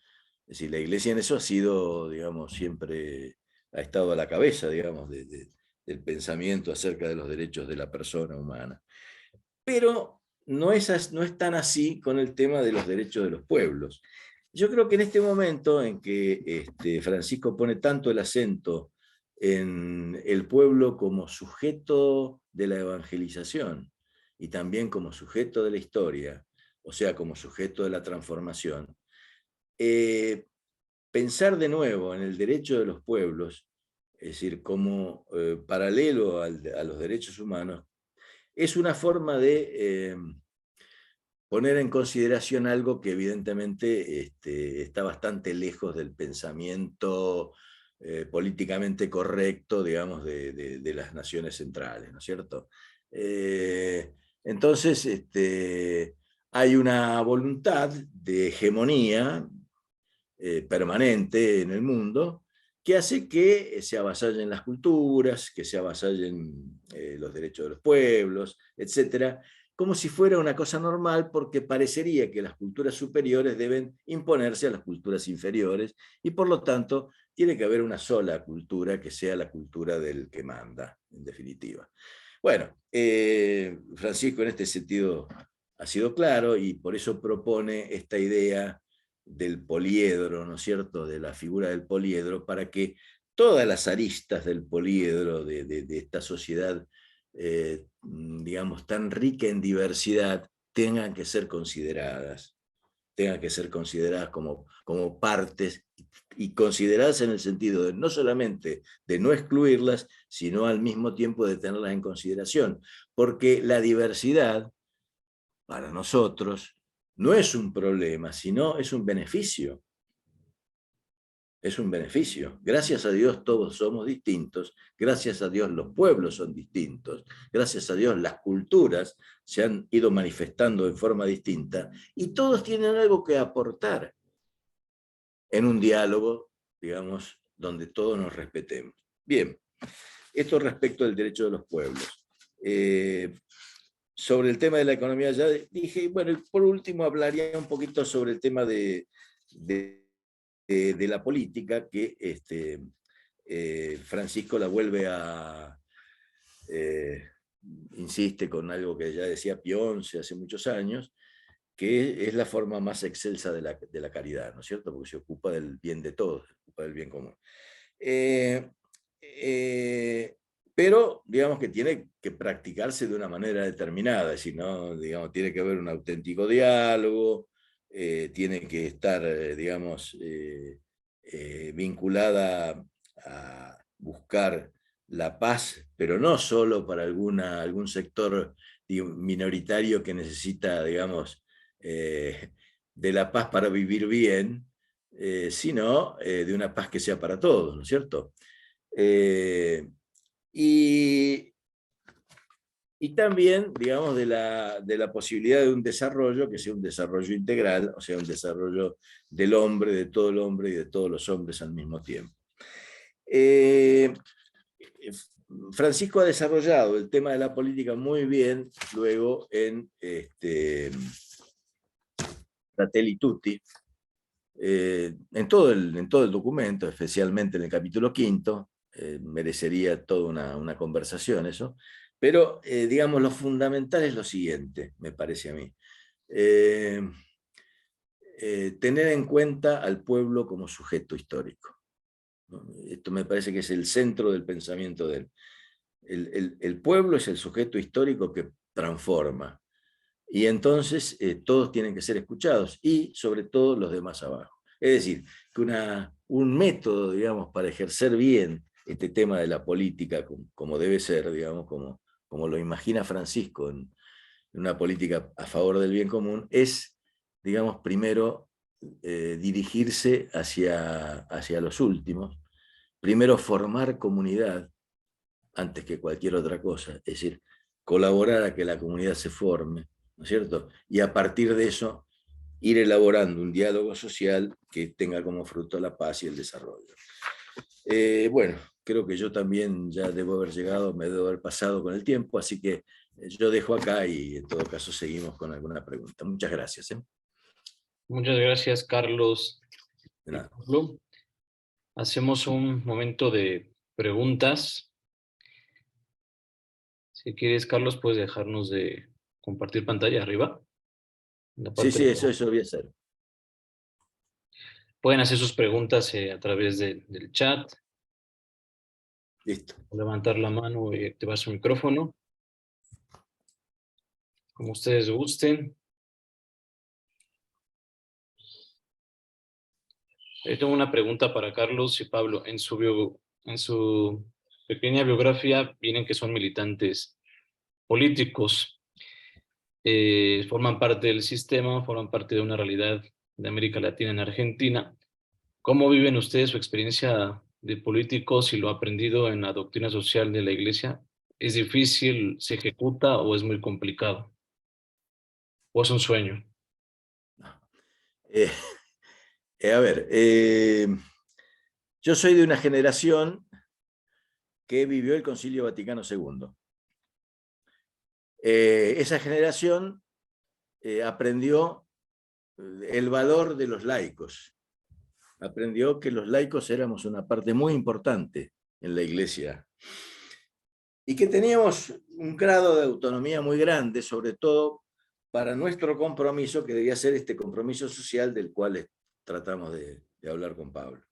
Es decir, la Iglesia en eso ha sido, digamos, siempre ha estado a la cabeza, digamos, del pensamiento acerca de los derechos de la persona humana. Pero no es tan así con el tema de los derechos de los pueblos. Yo creo que en este momento en que Francisco pone tanto el acento en el pueblo como sujeto de la evangelización y también como sujeto de la historia, o sea, como sujeto de la transformación, pensar de nuevo en el derecho de los pueblos, es decir, como paralelo a los derechos humanos, es una forma de poner en consideración algo que evidentemente está bastante lejos del pensamiento políticamente correcto, digamos, de las naciones centrales, ¿no es cierto? Entonces, hay una voluntad de hegemonía permanente en el mundo que hace que se avasallen las culturas, que se avasallen los derechos de los pueblos, etcétera, como si fuera una cosa normal, porque parecería que las culturas superiores deben imponerse a las culturas inferiores, y por lo tanto tiene que haber una sola cultura que sea la cultura del que manda, en definitiva. Bueno, Francisco en este sentido ha sido claro, y por eso propone esta idea del poliedro, ¿no es cierto?, de la figura del poliedro, para que todas las aristas del poliedro de esta sociedad, digamos, tan rica en diversidad, tengan que ser consideradas como partes, y consideradas en el sentido de no solamente de no excluirlas, sino al mismo tiempo de tenerlas en consideración, porque la diversidad, para nosotros, no es un problema, sino es un beneficio. Es un beneficio. Gracias a Dios todos somos distintos, gracias a Dios los pueblos son distintos, gracias a Dios las culturas se han ido manifestando en forma distinta, y todos tienen algo que aportar en un diálogo, digamos, donde todos nos respetemos. Bien, esto respecto del derecho de los pueblos. Sobre el tema de la economía ya dije, bueno, por último hablaría un poquito sobre el tema de la política, que Francisco la vuelve a, insiste con algo que ya decía Pionce hace muchos años, que es la forma más excelsa de la caridad, ¿no es cierto? Porque se ocupa del bien de todos, se ocupa del bien común. Pero digamos que tiene que practicarse de una manera determinada, es decir, ¿no? Digamos, tiene que haber un auténtico diálogo, tiene que estar, digamos, vinculada a buscar la paz, pero no solo para algún sector minoritario que necesita, digamos, de la paz para vivir bien, sino de una paz que sea para todos, ¿no es cierto? Y también, digamos, de la posibilidad de un desarrollo que sea un desarrollo integral, o sea, un desarrollo del hombre, de todo el hombre y de todos los hombres al mismo tiempo. Francisco ha desarrollado el tema de la política muy bien luego en Fratelli Tutti, en todo el documento, especialmente en el capítulo 5, merecería toda una conversación eso, pero digamos, lo fundamental es lo siguiente, me parece a mí. tener en cuenta al pueblo como sujeto histórico, ¿no? Esto me parece que es el centro del pensamiento de él. El pueblo es el sujeto histórico que transforma, y entonces todos tienen que ser escuchados, y sobre todo los de más abajo. Es decir, que un método, digamos, para ejercer bien este tema de la política como debe ser, digamos, como lo imagina Francisco en una política a favor del bien común, es, digamos, primero dirigirse hacia los últimos, primero formar comunidad antes que cualquier otra cosa, es decir, colaborar a que la comunidad se forme, ¿no es cierto? Y a partir de eso ir elaborando un diálogo social que tenga como fruto la paz y el desarrollo. Bueno, creo que yo también ya debo haber llegado, me debo haber pasado con el tiempo, así que yo dejo acá y en todo caso seguimos con alguna pregunta. Muchas gracias. Muchas gracias, Carlos. De nada. Hacemos un momento de preguntas. Si quieres, Carlos, puedes dejarnos de compartir pantalla arriba. Sí, eso voy a hacer. Pueden hacer sus preguntas a través del chat. Listo. Levantar la mano y activar su micrófono, como ustedes gusten. Tengo una pregunta para Carlos y Pablo. En su pequeña biografía vienen que son militantes políticos, forman parte del sistema, forman parte de una realidad de América Latina en Argentina. ¿Cómo viven ustedes su experiencia de políticos y lo aprendido en la doctrina social de la Iglesia? ¿Es difícil, se ejecuta o es muy complicado? ¿O es un sueño? A ver, yo soy de una generación que vivió el Concilio Vaticano II. Esa generación aprendió el valor de los laicos, aprendió que los laicos éramos una parte muy importante en la Iglesia y que teníamos un grado de autonomía muy grande, sobre todo para nuestro compromiso, que debía ser este compromiso social del cual tratamos de hablar con Pablo.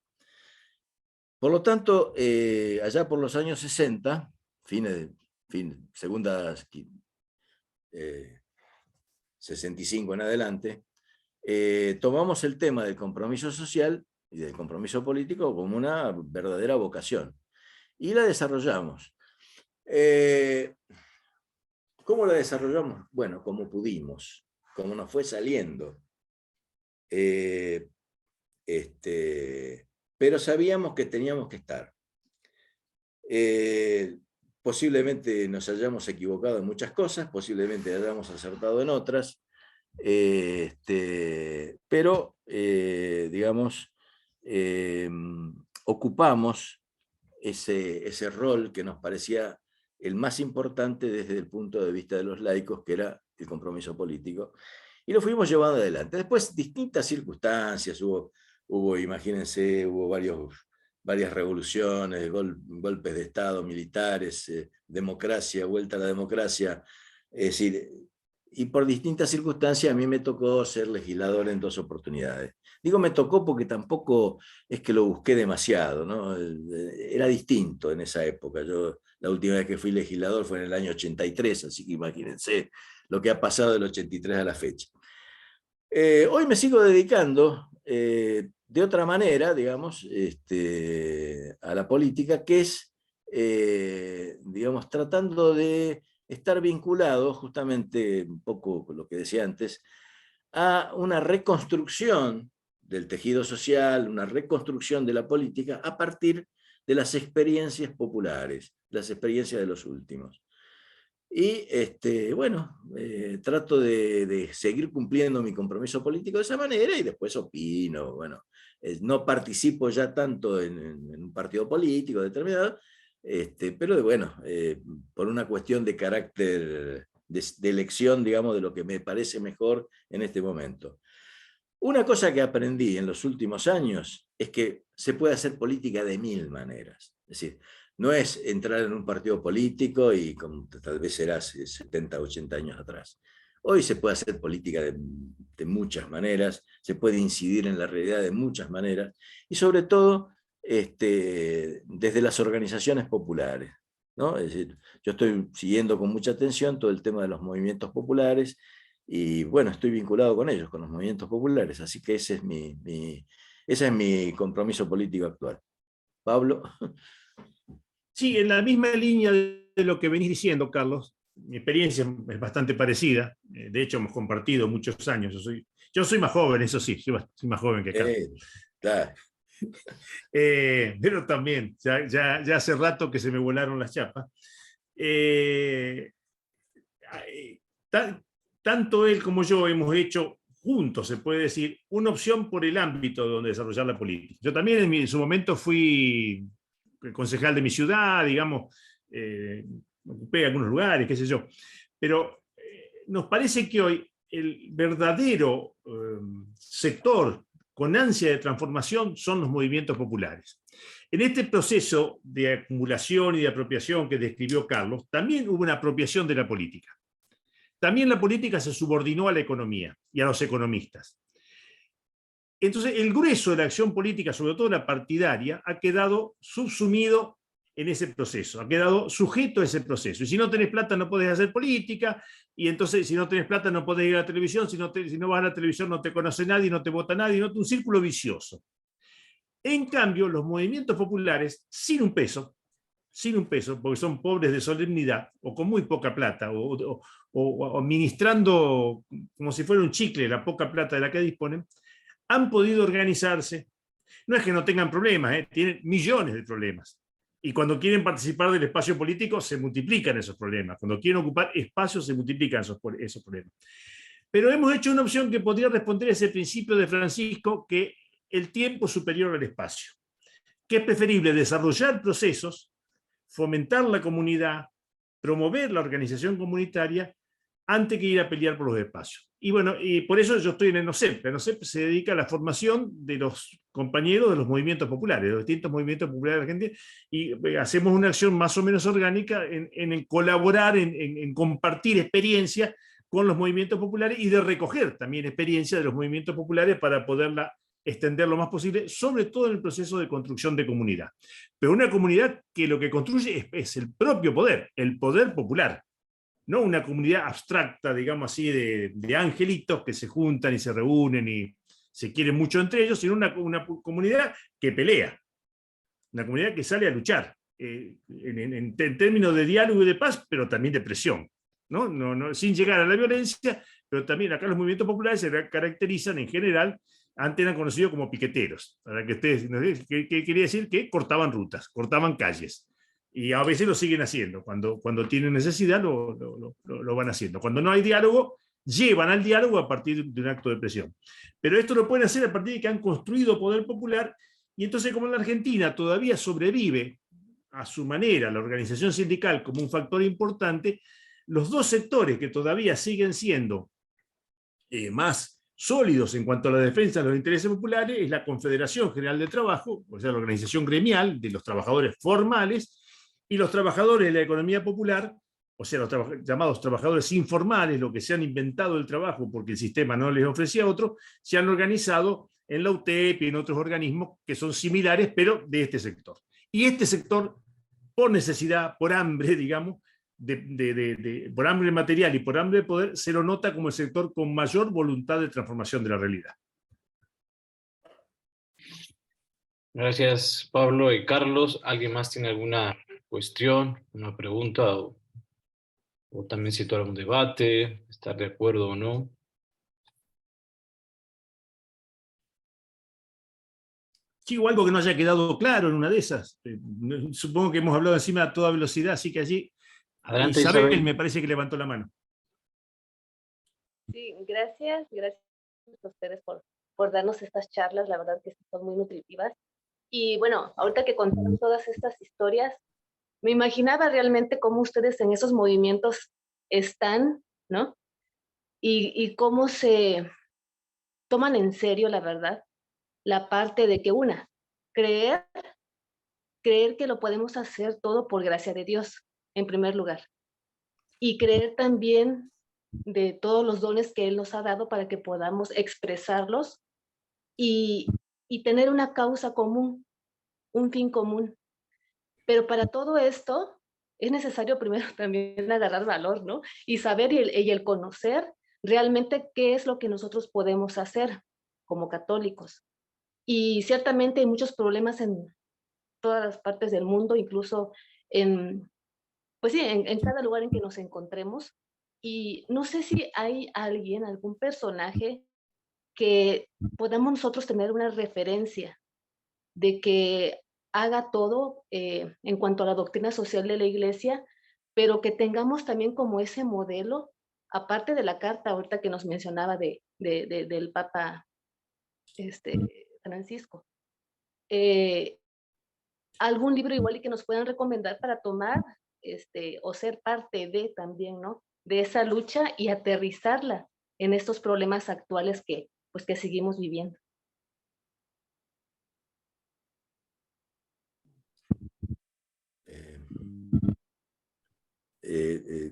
Por lo tanto, allá por los años 60, segundas 65 en adelante, tomamos el tema del compromiso social y del compromiso político como una verdadera vocación y la desarrollamos. ¿Cómo la desarrollamos? Bueno, como pudimos, como nos fue saliendo. Pero sabíamos que teníamos que estar. Posiblemente nos hayamos equivocado en muchas cosas, posiblemente hayamos acertado en otras, pero, digamos, ocupamos ese rol que nos parecía el más importante desde el punto de vista de los laicos, que era el compromiso político, y lo fuimos llevando adelante. Después, distintas circunstancias, imagínense, hubo varias revoluciones, golpes de Estado, militares, democracia, vuelta a la democracia, es decir, y por distintas circunstancias a mí me tocó ser legislador en 2 oportunidades. Digo me tocó porque tampoco es que lo busqué demasiado, ¿no? Era distinto en esa época. Yo la última vez que fui legislador fue en el año 83, así que imagínense lo que ha pasado del 83 a la fecha. Hoy me sigo dedicando de otra manera, digamos, a la política, que es, digamos, tratando de estar vinculado, justamente un poco con lo que decía antes, a una reconstrucción del tejido social, una reconstrucción de la política a partir de las experiencias populares, las experiencias de los últimos. Y bueno, trato de seguir cumpliendo mi compromiso político de esa manera y después opino. Bueno, no participo ya tanto en un partido político determinado, pero bueno, por una cuestión de carácter de elección, digamos, de lo que me parece mejor en este momento. Una cosa que aprendí en los últimos años es que se puede hacer política de 1000 maneras. Es decir, no es entrar en un partido político y como tal vez era hace 70, 80 años atrás. Hoy se puede hacer política de de muchas maneras, se puede incidir en la realidad de muchas maneras, y sobre todo desde las organizaciones populares, ¿no? Es decir, yo estoy siguiendo con mucha atención todo el tema de los movimientos populares, y bueno, estoy vinculado con ellos, con los movimientos populares, así que ese es mi compromiso político actual. Pablo. Sí, en la misma línea de lo que venís diciendo, Carlos, mi experiencia es bastante parecida. De hecho, hemos compartido muchos años. Yo soy más joven, eso sí, soy más joven que Carlos. Claro. Pero también, ya hace rato que se me volaron las chapas. Tanto él como yo hemos hecho juntos, se puede decir, una opción por el ámbito donde desarrollar la política. Yo también en su momento fui concejal de mi ciudad, digamos, ocupé algunos lugares, qué sé yo. Pero nos parece que hoy el verdadero sector con ansia de transformación son los movimientos populares. En este proceso de acumulación y de apropiación que describió Carlos, también hubo una apropiación de la política. También la política se subordinó a la economía y a los economistas. Entonces, el grueso de la acción política, sobre todo la partidaria, ha quedado subsumido en ese proceso, ha quedado sujeto a ese proceso. Y si no tenés plata no podés hacer política, y entonces si no tenés plata no podés ir a la televisión, si no vas a la televisión no te conoce nadie, no te vota nadie, un círculo vicioso. En cambio, los movimientos populares, sin un peso, porque son pobres de solemnidad, o con muy poca plata, o administrando como si fuera un chicle la poca plata de la que disponen, han podido organizarse. No es que no tengan problemas, tienen millones de problemas. Y cuando quieren participar del espacio político, se multiplican esos problemas. Cuando quieren ocupar espacios, se multiplican esos problemas. Pero hemos hecho una opción que podría responder a ese principio de Francisco, que el tiempo superior al espacio. Que es preferible desarrollar procesos, fomentar la comunidad, promover la organización comunitaria, antes que ir a pelear por los espacios. Y bueno, y por eso yo estoy en ENOCEP. ENOCEP se dedica a la formación de los compañeros de los movimientos populares, de los distintos movimientos populares de la Argentina, y hacemos una acción más o menos orgánica en colaborar, en compartir experiencias con los movimientos populares y de recoger también experiencia de los movimientos populares para poderla extender lo más posible, sobre todo en el proceso de construcción de comunidad. Pero una comunidad que lo que construye es el propio poder, el poder popular. No una comunidad abstracta, digamos así, de angelitos que se juntan y se reúnen y se quieren mucho entre ellos, sino una comunidad que pelea, una comunidad que sale a luchar, en términos de diálogo y de paz, pero también de presión, ¿no? Sin llegar a la violencia, pero también acá los movimientos populares se caracterizan en general, antes eran conocidos como piqueteros, para que ustedes, ¿qué quería decir? Que cortaban rutas, cortaban calles. Y a veces lo siguen haciendo. Cuando tienen necesidad lo van haciendo. Cuando no hay diálogo, llevan al diálogo a partir de un acto de presión. Pero esto lo pueden hacer a partir de que han construido poder popular, y entonces como en la Argentina todavía sobrevive a su manera la organización sindical como un factor importante, los dos sectores que todavía siguen siendo más sólidos en cuanto a la defensa de los intereses populares es la Confederación General de Trabajo, o sea, la organización gremial de los trabajadores formales, y los trabajadores de la economía popular, o sea, los llamados trabajadores informales, los que se han inventado el trabajo porque el sistema no les ofrecía otro, se han organizado en la UTEP y en otros organismos que son similares, pero de este sector. Y este sector, por necesidad, por hambre, digamos, por hambre material y por hambre de poder, se lo nota como el sector con mayor voluntad de transformación de la realidad. Gracias, Pablo y Carlos. ¿Alguien más tiene alguna cuestión, una pregunta o también situar un debate, estar de acuerdo o no? Sí, o algo que no haya quedado claro en una de esas. Supongo que hemos hablado encima a toda velocidad, así que allí Adelante, Isabel me parece que levantó la mano. Sí, gracias a ustedes por darnos estas charlas, la verdad que son muy nutritivas. Y bueno, ahorita que contaron todas estas historias, me imaginaba realmente cómo ustedes en esos movimientos están, ¿no? Y cómo se toman en serio, la verdad, la parte de que creer que lo podemos hacer todo por gracia de Dios, en primer lugar. Y creer también de todos los dones que Él nos ha dado para que podamos expresarlos y, y tener una causa común, un fin común. Pero para todo esto es necesario primero también agarrar valor, ¿no? Y saber y el conocer realmente qué es lo que nosotros podemos hacer como católicos. Y ciertamente hay muchos problemas en todas las partes del mundo, incluso en, pues sí, en cada lugar en que nos encontremos. Y no sé si hay alguien, algún personaje que podamos nosotros tener una referencia de que haga todo en cuanto a la doctrina social de la Iglesia, pero que tengamos también como ese modelo, aparte de la carta ahorita que nos mencionaba del Papa Francisco. Algún libro igual y que nos puedan recomendar para tomar o ser parte de también, ¿no? De esa lucha y aterrizarla en estos problemas actuales que, pues, que seguimos viviendo.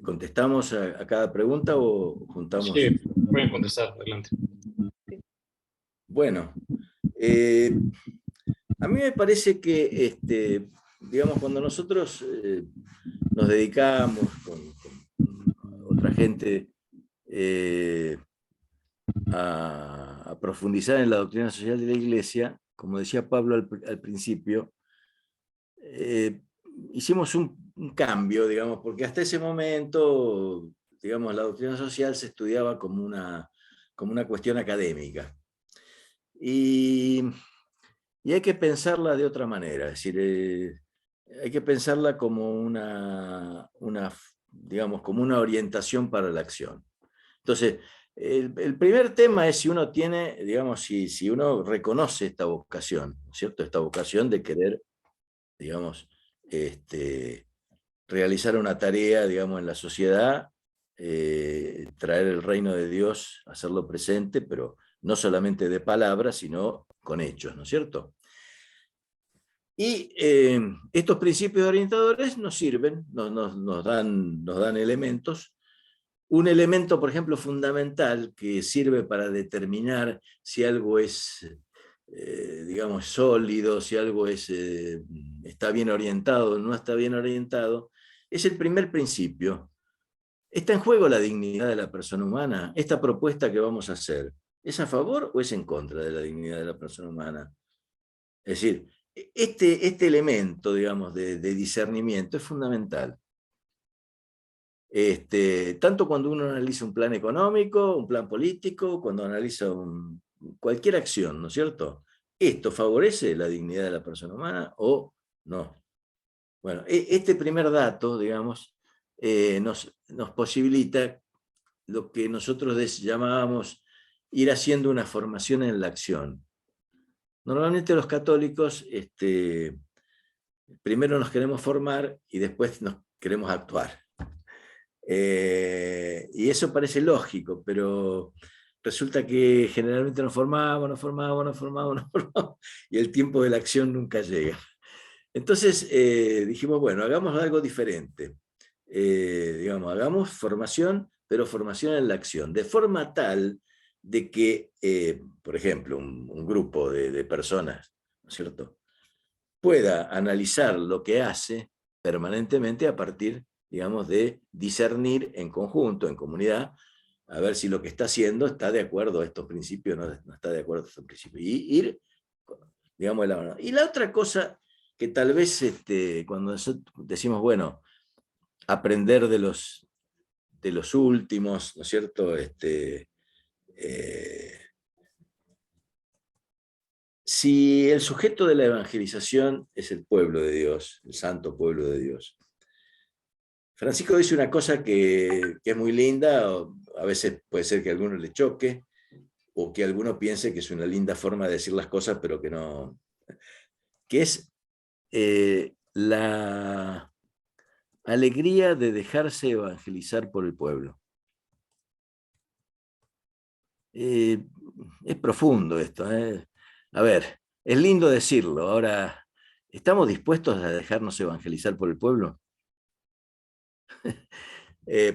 ¿Contestamos a cada pregunta o juntamos? Sí, pueden contestar, adelante. Bueno, a mí me parece que, digamos, cuando nosotros nos dedicamos con otra gente a profundizar en la doctrina social de la Iglesia, como decía Pablo al principio, hicimos un cambio, digamos, porque hasta ese momento, digamos, la doctrina social se estudiaba como una cuestión académica. Y hay que pensarla de otra manera, es decir, hay que pensarla como digamos, como una orientación para la acción. Entonces, el primer tema es si uno tiene, digamos, si uno reconoce esta vocación, ¿cierto? Esta vocación de querer, digamos, realizar una tarea, digamos, en la sociedad, traer el reino de Dios, hacerlo presente, pero no solamente de palabras, sino con hechos, ¿no es cierto? Y estos principios orientadores nos sirven, nos dan elementos. Un elemento, por ejemplo, fundamental que sirve para determinar si algo es, digamos, sólido, si algo está bien orientado o no está bien orientado, es el primer principio. ¿Está en juego la dignidad de la persona humana? ¿Esta propuesta que vamos a hacer es a favor o es en contra de la dignidad de la persona humana? Es decir, este elemento, digamos, de discernimiento es fundamental. Tanto cuando uno analiza un plan económico, un plan político, cuando analiza cualquier acción, ¿no es cierto? ¿Esto favorece la dignidad de la persona humana o no? Bueno, este primer dato, digamos, nos posibilita lo que nosotros llamábamos ir haciendo una formación en la acción. Normalmente los católicos primero nos queremos formar y después nos queremos actuar. Y eso parece lógico, pero resulta que generalmente nos formamos, y el tiempo de la acción nunca llega. Entonces dijimos, bueno, hagamos algo diferente. Digamos, hagamos formación, pero formación en la acción, de forma tal de que, por ejemplo, un grupo de personas, ¿no es cierto?, pueda analizar lo que hace permanentemente a partir, digamos, de discernir en conjunto, en comunidad, a ver si lo que está haciendo está de acuerdo a estos principios o no está de acuerdo a estos principios. Y ir, digamos, de la mano. Y la otra cosa que tal vez cuando nosotros decimos, bueno, aprender de los últimos, ¿no es cierto?, si el sujeto de la evangelización es el pueblo de Dios, el santo pueblo de Dios, Francisco dice una cosa que es muy linda, o a veces puede ser que a alguno le choque, o que alguno piense que es una linda forma de decir las cosas, pero que no, que es la alegría de dejarse evangelizar por el pueblo. Es profundo esto. A ver, es lindo decirlo. Ahora, ¿estamos dispuestos a dejarnos evangelizar por el pueblo?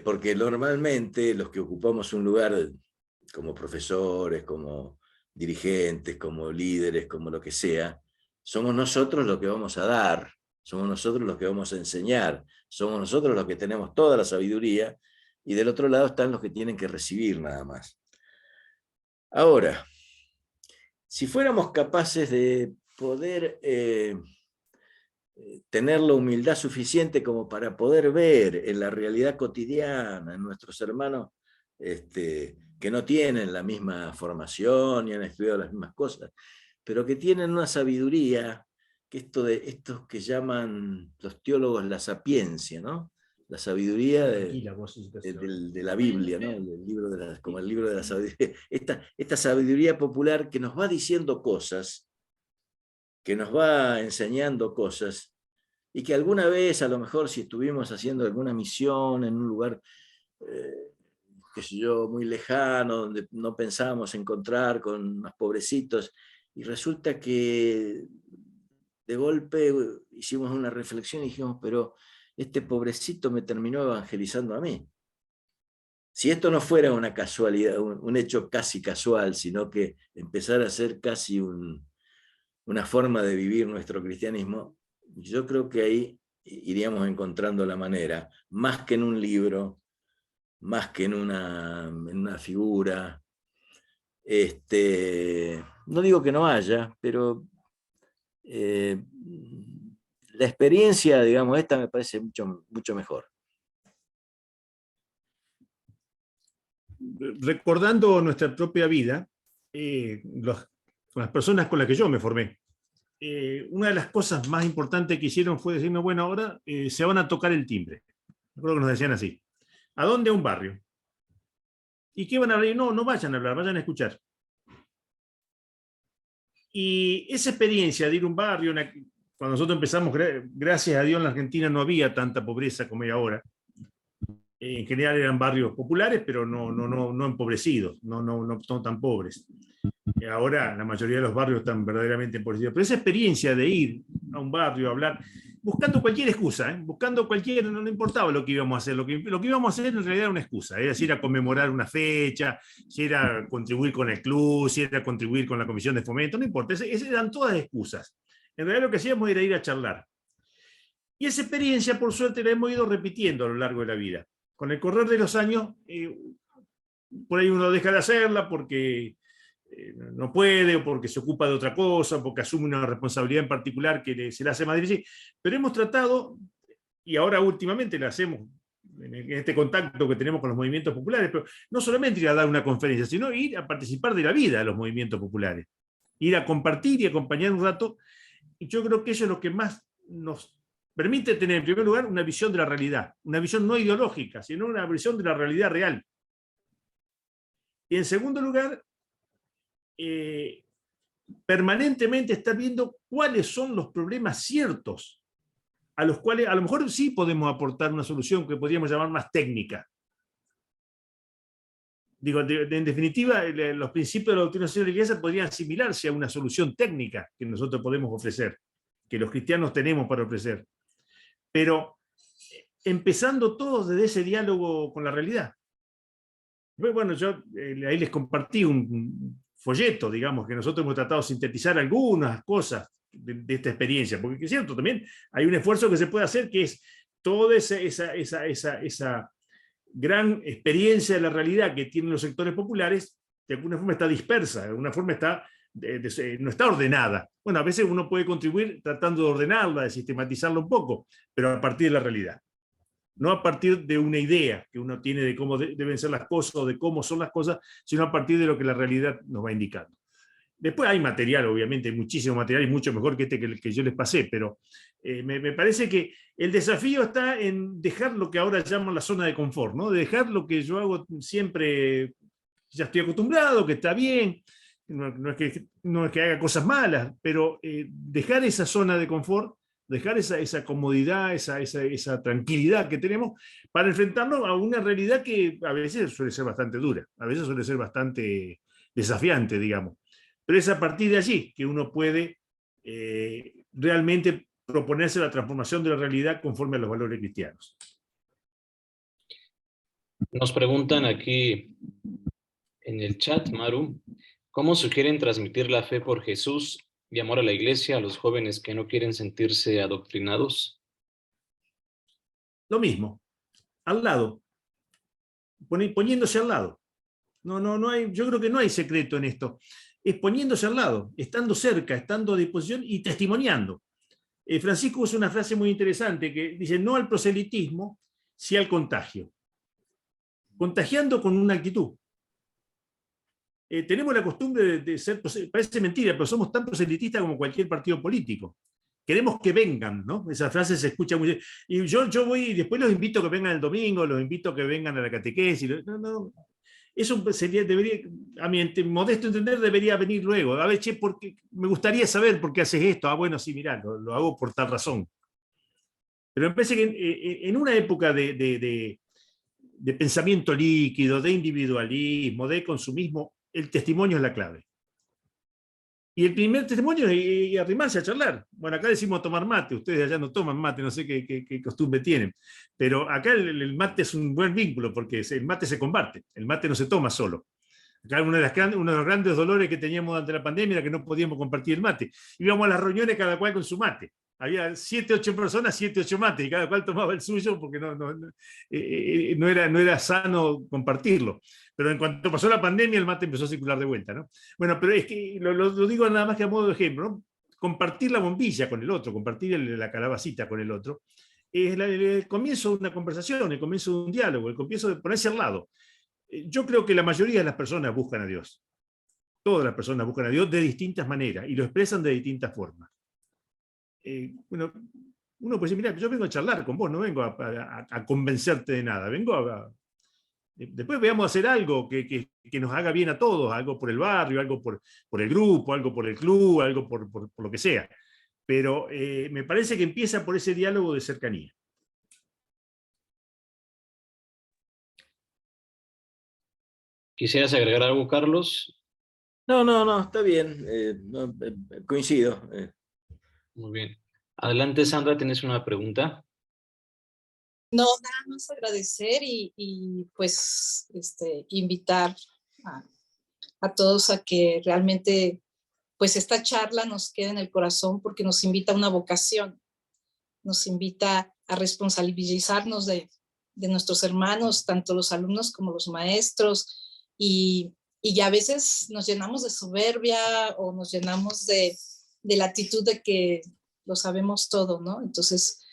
porque normalmente los que ocupamos un lugar como profesores, como dirigentes, como líderes, como lo que sea, somos nosotros los que vamos a dar, somos nosotros los que vamos a enseñar, somos nosotros los que tenemos toda la sabiduría, y del otro lado están los que tienen que recibir nada más. Ahora, si fuéramos capaces de poder tener la humildad suficiente como para poder ver en la realidad cotidiana, en nuestros hermanos que no tienen la misma formación ni han estudiado las mismas cosas, pero que tienen una sabiduría, que estos que llaman los teólogos la sapiencia, ¿no? La sabiduría de la Biblia, ¿no? Como el libro de la sabiduría. Esta sabiduría popular que nos va diciendo cosas, que nos va enseñando cosas, y que alguna vez, a lo mejor, si estuvimos haciendo alguna misión en un lugar, qué sé yo, muy lejano, donde no pensábamos encontrar con unos pobrecitos, y resulta que de golpe hicimos una reflexión y dijimos, pero este pobrecito me terminó evangelizando a mí. Si esto no fuera una casualidad, un hecho casi casual, sino que empezara a ser casi una forma de vivir nuestro cristianismo, yo creo que ahí iríamos encontrando la manera, más que en un libro, más que en una figura. No digo que no haya, pero la experiencia, digamos, esta me parece mucho, mucho mejor. Recordando nuestra propia vida, las personas con las que yo me formé, una de las cosas más importantes que hicieron fue decirnos, bueno, ahora se van a tocar el timbre. Recuerdo que nos decían así. ¿A dónde? A un barrio. ¿Y qué van a hablar? No, no vayan a hablar, vayan a escuchar. Y esa experiencia de ir a un barrio, cuando nosotros empezamos, gracias a Dios en la Argentina no había tanta pobreza como hay ahora. En general eran barrios populares, pero no empobrecidos, no tan pobres. Ahora la mayoría de los barrios están verdaderamente empobrecidos. Pero esa experiencia de ir a un barrio a hablar, buscando cualquier excusa, buscando cualquier, no importaba lo que íbamos a hacer, lo que íbamos a hacer en realidad era una excusa, era si era conmemorar una fecha, si era contribuir con el club, si era contribuir con la comisión de fomento, no importa, esas eran todas excusas. En realidad lo que hacíamos era ir a charlar. Y esa experiencia, por suerte, la hemos ido repitiendo a lo largo de la vida. Con el correr de los años, por ahí uno deja de hacerla porque no puede, o porque se ocupa de otra cosa, porque asume una responsabilidad en particular que se le hace más difícil, pero hemos tratado, y ahora últimamente la hacemos en este contacto que tenemos con los movimientos populares, pero no solamente ir a dar una conferencia, sino ir a participar de la vida de los movimientos populares, ir a compartir y acompañar un rato, y yo creo que eso es lo que más nos permite tener, en primer lugar, una visión de la realidad, una visión no ideológica, sino una visión de la realidad real. Y en segundo lugar, permanentemente estar viendo cuáles son los problemas ciertos, a los cuales a lo mejor sí podemos aportar una solución que podríamos llamar más técnica. Digo, en definitiva, los principios de la doctrina social de la Iglesia podrían asimilarse a una solución técnica que nosotros podemos ofrecer, que los cristianos tenemos para ofrecer. Pero empezando todos desde ese diálogo con la realidad. Bueno, yo ahí les compartí un folleto, digamos, que nosotros hemos tratado de sintetizar algunas cosas de esta experiencia, porque es cierto, también hay un esfuerzo que se puede hacer, que es toda esa gran experiencia de la realidad que tienen los sectores populares, de alguna forma está dispersa, de alguna forma no está ordenada. Bueno, a veces uno puede contribuir tratando de ordenarla, de sistematizarla un poco, pero a partir de la realidad. No a partir de una idea que uno tiene de cómo deben ser las cosas o de cómo son las cosas, sino a partir de lo que la realidad nos va indicando. Después hay material, obviamente, muchísimo material y mucho mejor que que yo les pasé, pero me parece que el desafío está en dejar lo que ahora llaman la zona de confort, ¿no? De dejar lo que yo hago siempre, ya estoy acostumbrado, que está bien, no es que haga cosas malas, pero dejar esa zona de confort, dejar esa comodidad, esa tranquilidad que tenemos para enfrentarnos a una realidad que a veces suele ser bastante dura, a veces suele ser bastante desafiante, digamos. Pero es a partir de allí que uno puede realmente proponerse la transformación de la realidad conforme a los valores cristianos. Nos preguntan aquí en el chat, Maru, ¿cómo sugieren transmitir la fe por Jesús y amor a la iglesia a los jóvenes que no quieren sentirse adoctrinados? Lo mismo, al lado, poniéndose al lado. No hay, yo creo que no hay secreto en esto. Es poniéndose al lado, estando cerca, estando a disposición y testimoniando. Francisco usa una frase muy interesante que dice: no al proselitismo, sí al contagio. Contagiando con una actitud. Tenemos la costumbre de ser, parece mentira, pero somos tan proselitistas como cualquier partido político. Queremos que vengan, ¿no? Esa frase se escucha muy bien. Y yo voy y después los invito a que vengan el domingo, los invito a que vengan a la catequesis. No, eso sería, debería, a mi modesto entender, debería venir luego. A ver, che, porque me gustaría saber por qué haces esto. Ah, bueno, sí, mirá, lo hago por tal razón. Pero me parece que en una época de pensamiento líquido, de individualismo, de consumismo, el testimonio es la clave. Y el primer testimonio es arrimarse a charlar. Bueno, acá decimos tomar mate, ustedes allá no toman mate, no sé qué costumbre tienen, pero acá el mate es un buen vínculo, porque el mate se comparte, el mate no se toma solo. Acá uno de los grandes dolores que teníamos durante la pandemia era que no podíamos compartir el mate. Íbamos a las reuniones cada cual con su mate. Había 7, 8 personas, 7, 8 mates, y cada cual tomaba el suyo porque no era sano compartirlo. Pero en cuanto pasó la pandemia, el mate empezó a circular de vuelta, ¿no? Bueno, pero es que lo digo nada más que a modo de ejemplo, ¿no? Compartir la bombilla con el otro, compartir la calabacita con el otro, es el comienzo de una conversación, el comienzo de un diálogo, el comienzo de ponerse al lado. Yo creo que la mayoría de las personas buscan a Dios. Todas las personas buscan a Dios de distintas maneras y lo expresan de distintas formas. Bueno, uno puede decir: mira, yo vengo a charlar con vos, no vengo a convencerte de nada, después veamos hacer algo que nos haga bien a todos, algo por el barrio, algo por el grupo, algo por el club, algo por lo que sea. Pero me parece que empieza por ese diálogo de cercanía. ¿Quisieras agregar algo, Carlos? No, está bien, coincido. Muy bien. Adelante, Sandra, ¿tienes una pregunta? No, nada más agradecer y pues invitar a todos a que realmente pues esta charla nos quede en el corazón, porque nos invita a una vocación, nos invita a responsabilizarnos de nuestros hermanos, tanto los alumnos como los maestros, y a veces nos llenamos de soberbia o nos llenamos de la actitud de que lo sabemos todo, ¿no? Entonces,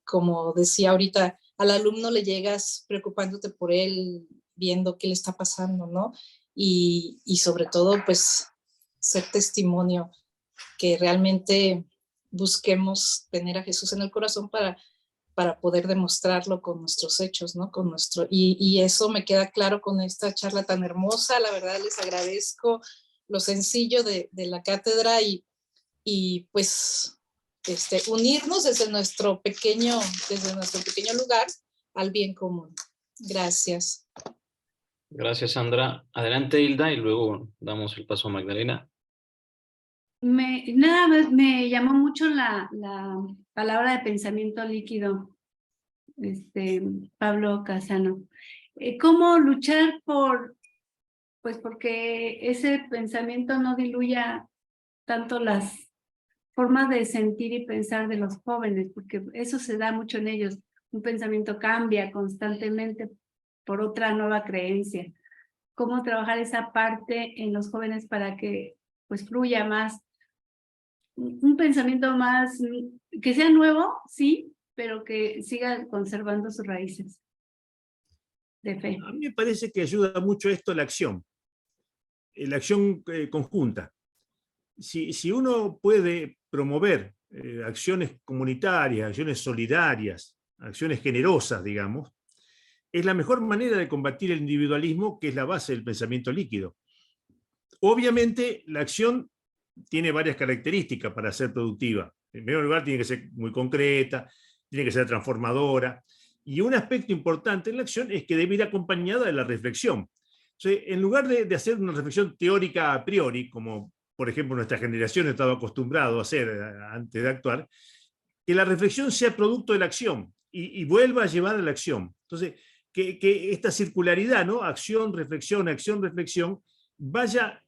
como decía ahorita, al alumno le llegas preocupándote por él, viendo qué le está pasando, ¿no? Y sobre todo, pues, ser testimonio, que realmente busquemos tener a Jesús en el corazón para poder demostrarlo con nuestros hechos, ¿no? Y eso me queda claro con esta charla tan hermosa. La verdad, les agradezco lo sencillo de la cátedra y pues unirnos desde nuestro pequeño lugar al bien común. Gracias. Gracias, Sandra. Adelante, Hilda, y luego damos el paso a Magdalena. Nada más me llamó mucho la palabra de pensamiento líquido, Pablo Casano. ¿Cómo luchar porque ese pensamiento no diluya tanto las formas de sentir y pensar de los jóvenes? Porque eso se da mucho en ellos. Un pensamiento cambia constantemente por otra nueva creencia. ¿Cómo trabajar esa parte en los jóvenes para que pues fluya más? Un pensamiento más, que sea nuevo, sí, pero que siga conservando sus raíces de fe. A mí me parece que ayuda mucho esto la acción conjunta. Si uno puede promover acciones comunitarias, acciones solidarias, acciones generosas, digamos, es la mejor manera de combatir el individualismo, que es la base del pensamiento líquido. Obviamente, la acción tiene varias características para ser productiva. En primer lugar, tiene que ser muy concreta, tiene que ser transformadora, y un aspecto importante en la acción es que debe ir acompañada de la reflexión. Entonces, en lugar de hacer una reflexión teórica a priori, como por ejemplo nuestra generación estaba acostumbrado a hacer antes de actuar, que la reflexión sea producto de la acción y vuelva a llevar a la acción. Entonces, que esta circularidad, ¿no? Acción, reflexión, vaya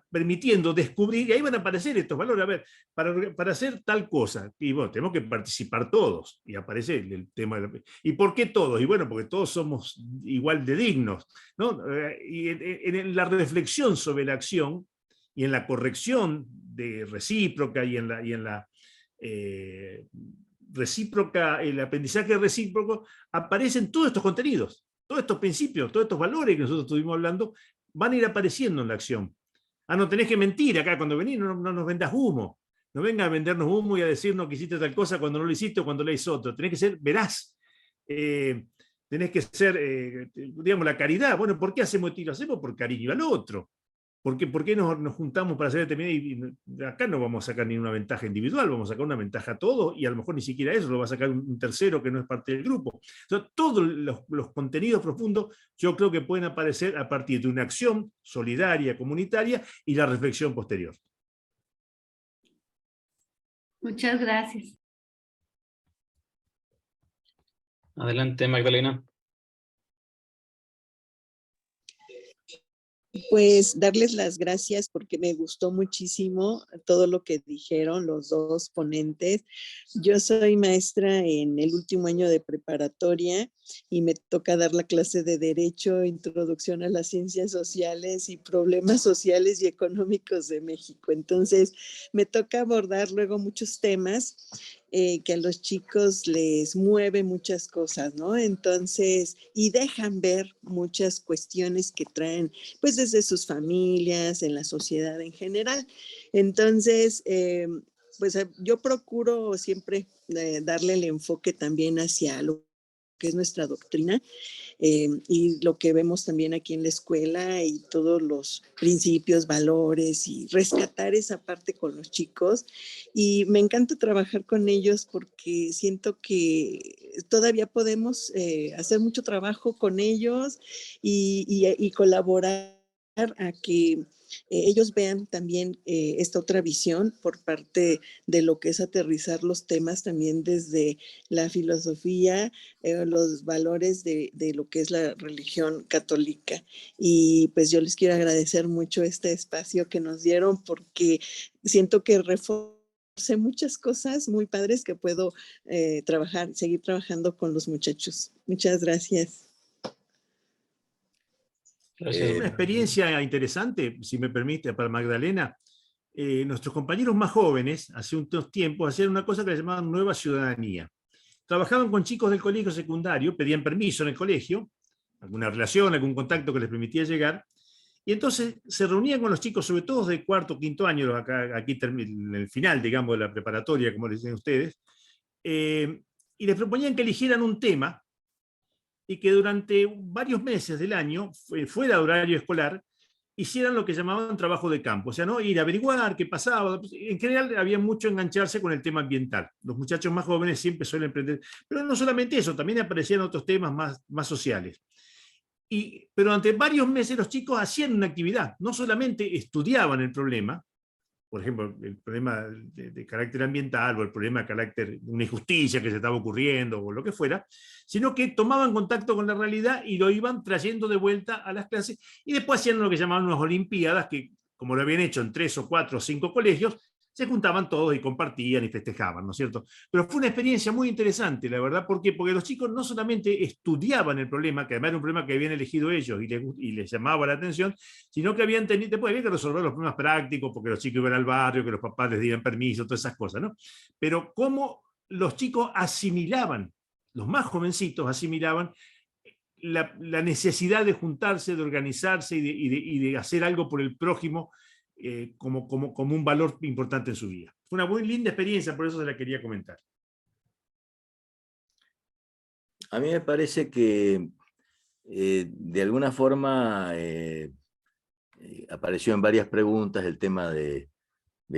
permitiendo descubrir, y ahí van a aparecer estos valores. A ver, para hacer tal cosa, y bueno, tenemos que participar todos, y aparece el tema de ¿y por qué todos? Y bueno, porque todos somos igual de dignos, ¿no? Y en la reflexión sobre la acción, y en la corrección de recíproca, y en la recíproca, el aprendizaje recíproco, aparecen todos estos contenidos, todos estos principios, todos estos valores que nosotros estuvimos hablando, van a ir apareciendo en la acción. Ah, no tenés que mentir acá cuando venís, no nos vendas humo. No vengas a vendernos humo y a decirnos que hiciste tal cosa cuando no lo hiciste o cuando lo hizo otro. Tenés que ser veraz. Tenés que ser, digamos, la caridad. Bueno, ¿por qué hacemos esto? Lo hacemos por cariño al otro. ¿Por qué nos juntamos para hacer determinado? Y acá no vamos a sacar ninguna ventaja individual, vamos a sacar una ventaja a todos, y a lo mejor ni siquiera eso lo va a sacar un tercero que no es parte del grupo. Entonces, todos los contenidos profundos yo creo que pueden aparecer a partir de una acción solidaria, comunitaria, y la reflexión posterior. Muchas gracias. Adelante, Magdalena. Pues darles las gracias porque me gustó muchísimo todo lo que dijeron los dos ponentes. Yo soy maestra en el último año de preparatoria y me toca dar la clase de Derecho, Introducción a las Ciencias Sociales y Problemas Sociales y Económicos de México. Entonces, me toca abordar luego muchos temas que a los chicos les mueve muchas cosas, ¿no? Entonces, y dejan ver muchas cuestiones que traen, pues, desde sus familias, en la sociedad en general. Entonces, pues yo procuro siempre darle el enfoque también hacia lo que es nuestra doctrina y lo que vemos también aquí en la escuela y todos los principios, valores y rescatar esa parte con los chicos. Y me encanta trabajar con ellos porque siento que todavía podemos hacer mucho trabajo con ellos y colaborar a que ellos vean también esta otra visión por parte de lo que es aterrizar los temas también desde la filosofía, los valores de lo que es la religión católica. Y pues yo les quiero agradecer mucho este espacio que nos dieron porque siento que reforcé muchas cosas muy padres que puedo seguir trabajando con los muchachos. Muchas gracias. Gracias. Una experiencia interesante, si me permite, para Magdalena. Nuestros compañeros más jóvenes, hace unos tiempos, hacían una cosa que le llamaban nueva ciudadanía. Trabajaban con chicos del colegio secundario, pedían permiso en el colegio, alguna relación, algún contacto que les permitía llegar, y entonces se reunían con los chicos, sobre todo de cuarto, quinto año, aquí en el final, digamos, de la preparatoria, como les dicen ustedes, y les proponían que eligieran un tema y que durante varios meses del año, fuera de horario escolar, hicieran lo que llamaban trabajo de campo, o sea, ¿no? Ir a averiguar qué pasaba. En general había mucho engancharse con el tema ambiental. Los muchachos más jóvenes siempre suelen aprender, pero no solamente eso, también aparecían otros temas más sociales. Pero durante varios meses los chicos hacían una actividad, no solamente estudiaban el problema, por ejemplo, el problema de carácter ambiental o el problema de carácter de una injusticia que se estaba ocurriendo o lo que fuera, sino que tomaban contacto con la realidad y lo iban trayendo de vuelta a las clases y después hacían lo que llamaban unas olimpiadas que, como lo habían hecho en 3 o 4 o 5 colegios, se juntaban todos y compartían y festejaban, ¿no es cierto? Pero fue una experiencia muy interesante, la verdad, porque los chicos no solamente estudiaban el problema, que además era un problema que habían elegido ellos y les llamaba la atención, sino que después había que resolver los problemas prácticos, porque los chicos iban al barrio, que los papás les dieran permiso, todas esas cosas, ¿no? Pero cómo los chicos asimilaban, los más jovencitos asimilaban la necesidad de juntarse, de organizarse y de hacer algo por el prójimo, como un valor importante en su vida. Fue una muy linda experiencia, por eso se la quería comentar. A mí me parece que de alguna forma apareció en varias preguntas el tema de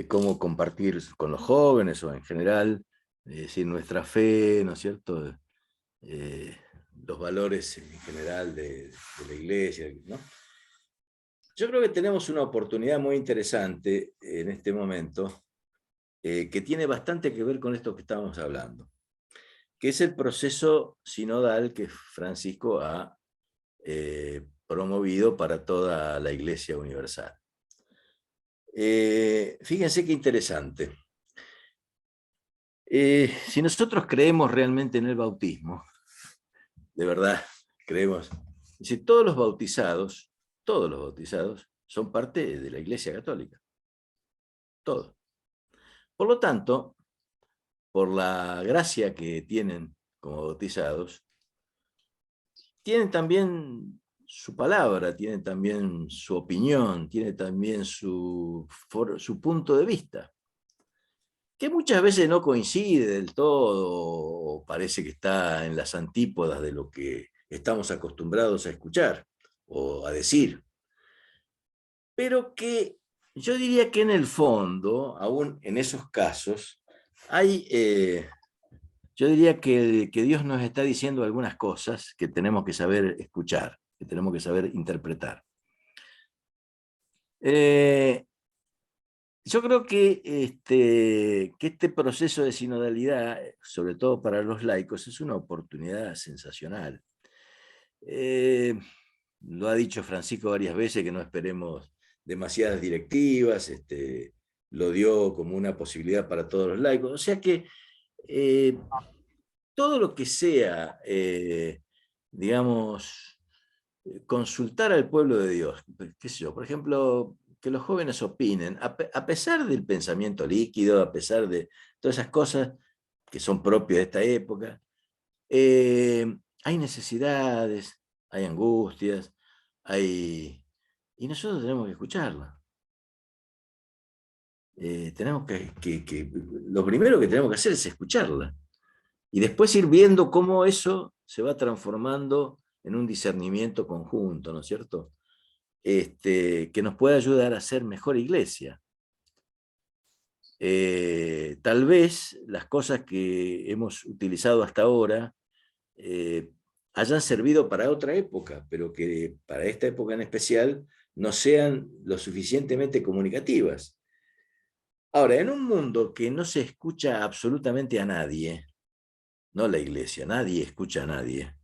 cómo compartir con los jóvenes o en general, decir, nuestra fe, ¿no es cierto? Los valores en general de la iglesia, ¿no? Yo creo que tenemos una oportunidad muy interesante en este momento que tiene bastante que ver con esto que estábamos hablando. que es el proceso sinodal que Francisco ha promovido para toda la Iglesia Universal. Fíjense qué interesante. Si nosotros creemos realmente en el bautismo, de verdad creemos, si todos los bautizados son parte de la Iglesia Católica. Todos. Por lo tanto, por la gracia que tienen como bautizados, tienen también su palabra, tienen también su opinión, tienen también su punto de vista, que muchas veces no coincide del todo, o parece que está en las antípodas de lo que estamos acostumbrados a escuchar o a decir. Pero que yo diría que en el fondo, aún en esos casos, hay, yo diría que Dios nos está diciendo algunas cosas que tenemos que saber escuchar, que tenemos que saber interpretar. Yo creo que este proceso de sinodalidad, sobre todo para los laicos, es una oportunidad sensacional. Lo ha dicho Francisco varias veces, que no esperemos demasiadas directivas, lo dio como una posibilidad para todos los laicos. O sea que todo lo que sea, digamos, consultar al pueblo de Dios, qué sé yo, por ejemplo, que los jóvenes opinen, a pesar del pensamiento líquido, a pesar de todas esas cosas que son propias de esta época, hay necesidades, hay angustias, y nosotros tenemos que escucharla. Lo primero que tenemos que hacer es escucharla, y después ir viendo cómo eso se va transformando en un discernimiento conjunto, ¿no es cierto? Que nos puede ayudar a ser mejor iglesia. Tal vez las cosas que hemos utilizado hasta ahora hayan servido para otra época, pero que para esta época en especial no sean lo suficientemente comunicativas. Ahora, en un mundo que no se escucha absolutamente a nadie, no la iglesia, nadie escucha a nadie,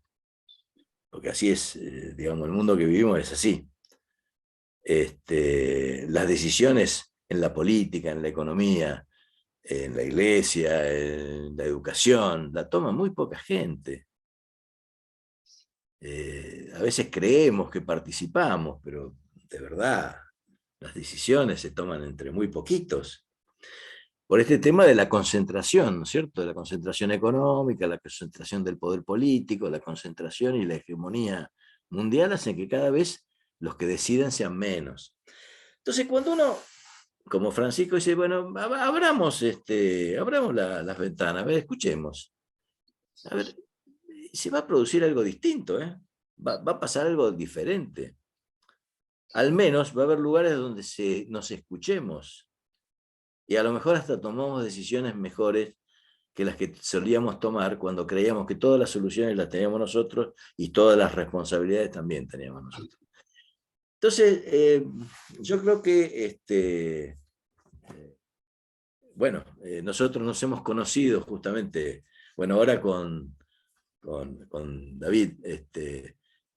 porque así es, digamos, el mundo que vivimos es así. Las decisiones en la política, en la economía, en la iglesia, en la educación, la toma muy poca gente. A veces creemos que participamos, pero de verdad las decisiones se toman entre muy poquitos. Por este tema de la concentración, ¿no es cierto? De la concentración económica, la concentración del poder político, la concentración y la hegemonía mundial hacen que cada vez los que decidan sean menos. Entonces, cuando uno, como Francisco, dice, bueno, abramos las ventanas, a ver, escuchemos. A ver, se va a producir algo distinto, ¿eh? Va a pasar algo diferente. Al menos va a haber lugares donde nos escuchemos. Y a lo mejor hasta tomamos decisiones mejores que las que solíamos tomar cuando creíamos que todas las soluciones las teníamos nosotros y todas las responsabilidades también teníamos nosotros. Entonces, yo creo que nosotros nos hemos conocido justamente, bueno, ahora con David,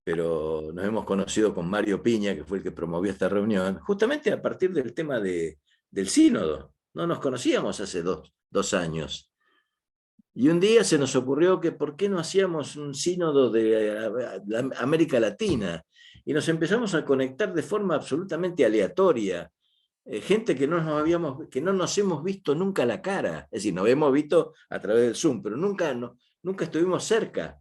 pero nos hemos conocido con Mario Piña, que fue el que promovió esta reunión, justamente a partir del tema del sínodo. No nos conocíamos hace dos años. Y un día se nos ocurrió que por qué no hacíamos un sínodo de América Latina, y nos empezamos a conectar de forma absolutamente aleatoria. Gente que no nos hemos visto nunca la cara, es decir, nos hemos visto a través del Zoom, pero nunca estuvimos cerca.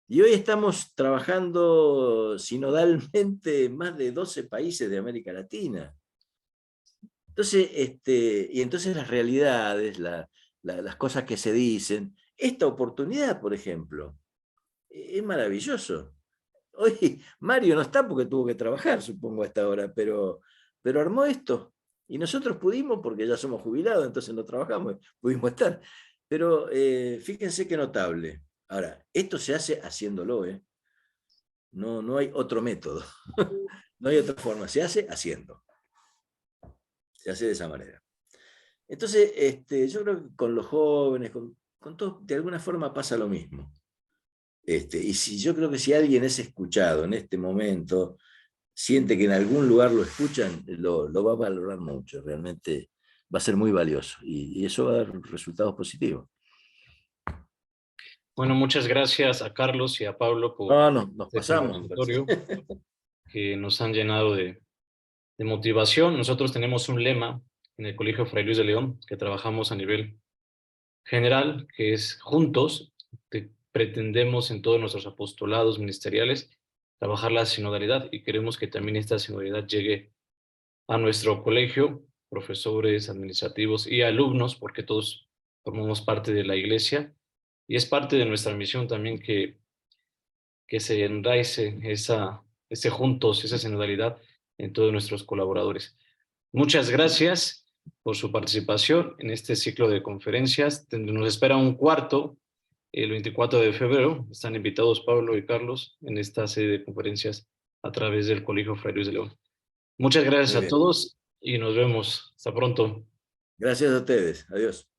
Y hoy estamos trabajando sinodalmente en más de 12 países de América Latina. Entonces, y entonces las realidades, las cosas que se dicen, esta oportunidad, por ejemplo, es maravilloso. Hoy Mario no está porque tuvo que trabajar, supongo, a esta hora, pero armó esto. Y nosotros pudimos, porque ya somos jubilados, entonces no trabajamos, pudimos estar. Pero fíjense qué notable. Ahora, esto se hace haciéndolo, ¿eh? No hay otro método. No hay otra forma. Se hace haciendo. Se hace de esa manera. Entonces, yo creo que con los jóvenes, con con todos de alguna forma pasa lo mismo. Y yo creo que si alguien es escuchado en este momento, siente que en algún lugar lo escuchan, lo va a valorar mucho, realmente va a ser muy valioso y eso va a dar resultados positivos. Bueno, muchas gracias a Carlos y a Pablo por Nos este pasamos. conversatorio que nos han llenado de motivación. Nosotros tenemos un lema en el Colegio Fray Luis de León que trabajamos a nivel general, que es juntos, que pretendemos en todos nuestros apostolados ministeriales trabajar la sinodalidad y queremos que también esta sinodalidad llegue a nuestro colegio, profesores, administrativos y alumnos, porque todos formamos parte de la iglesia y es parte de nuestra misión también que se enraice ese juntos, esa sinodalidad en todos nuestros colaboradores. Muchas gracias por su participación en este ciclo de conferencias. Nos espera un cuarto el 24 de febrero. Están invitados Pablo y Carlos en esta serie de conferencias a través del Colegio Fray Luis de León. Muchas gracias a todos y nos vemos. Hasta pronto. Gracias a ustedes. Adiós.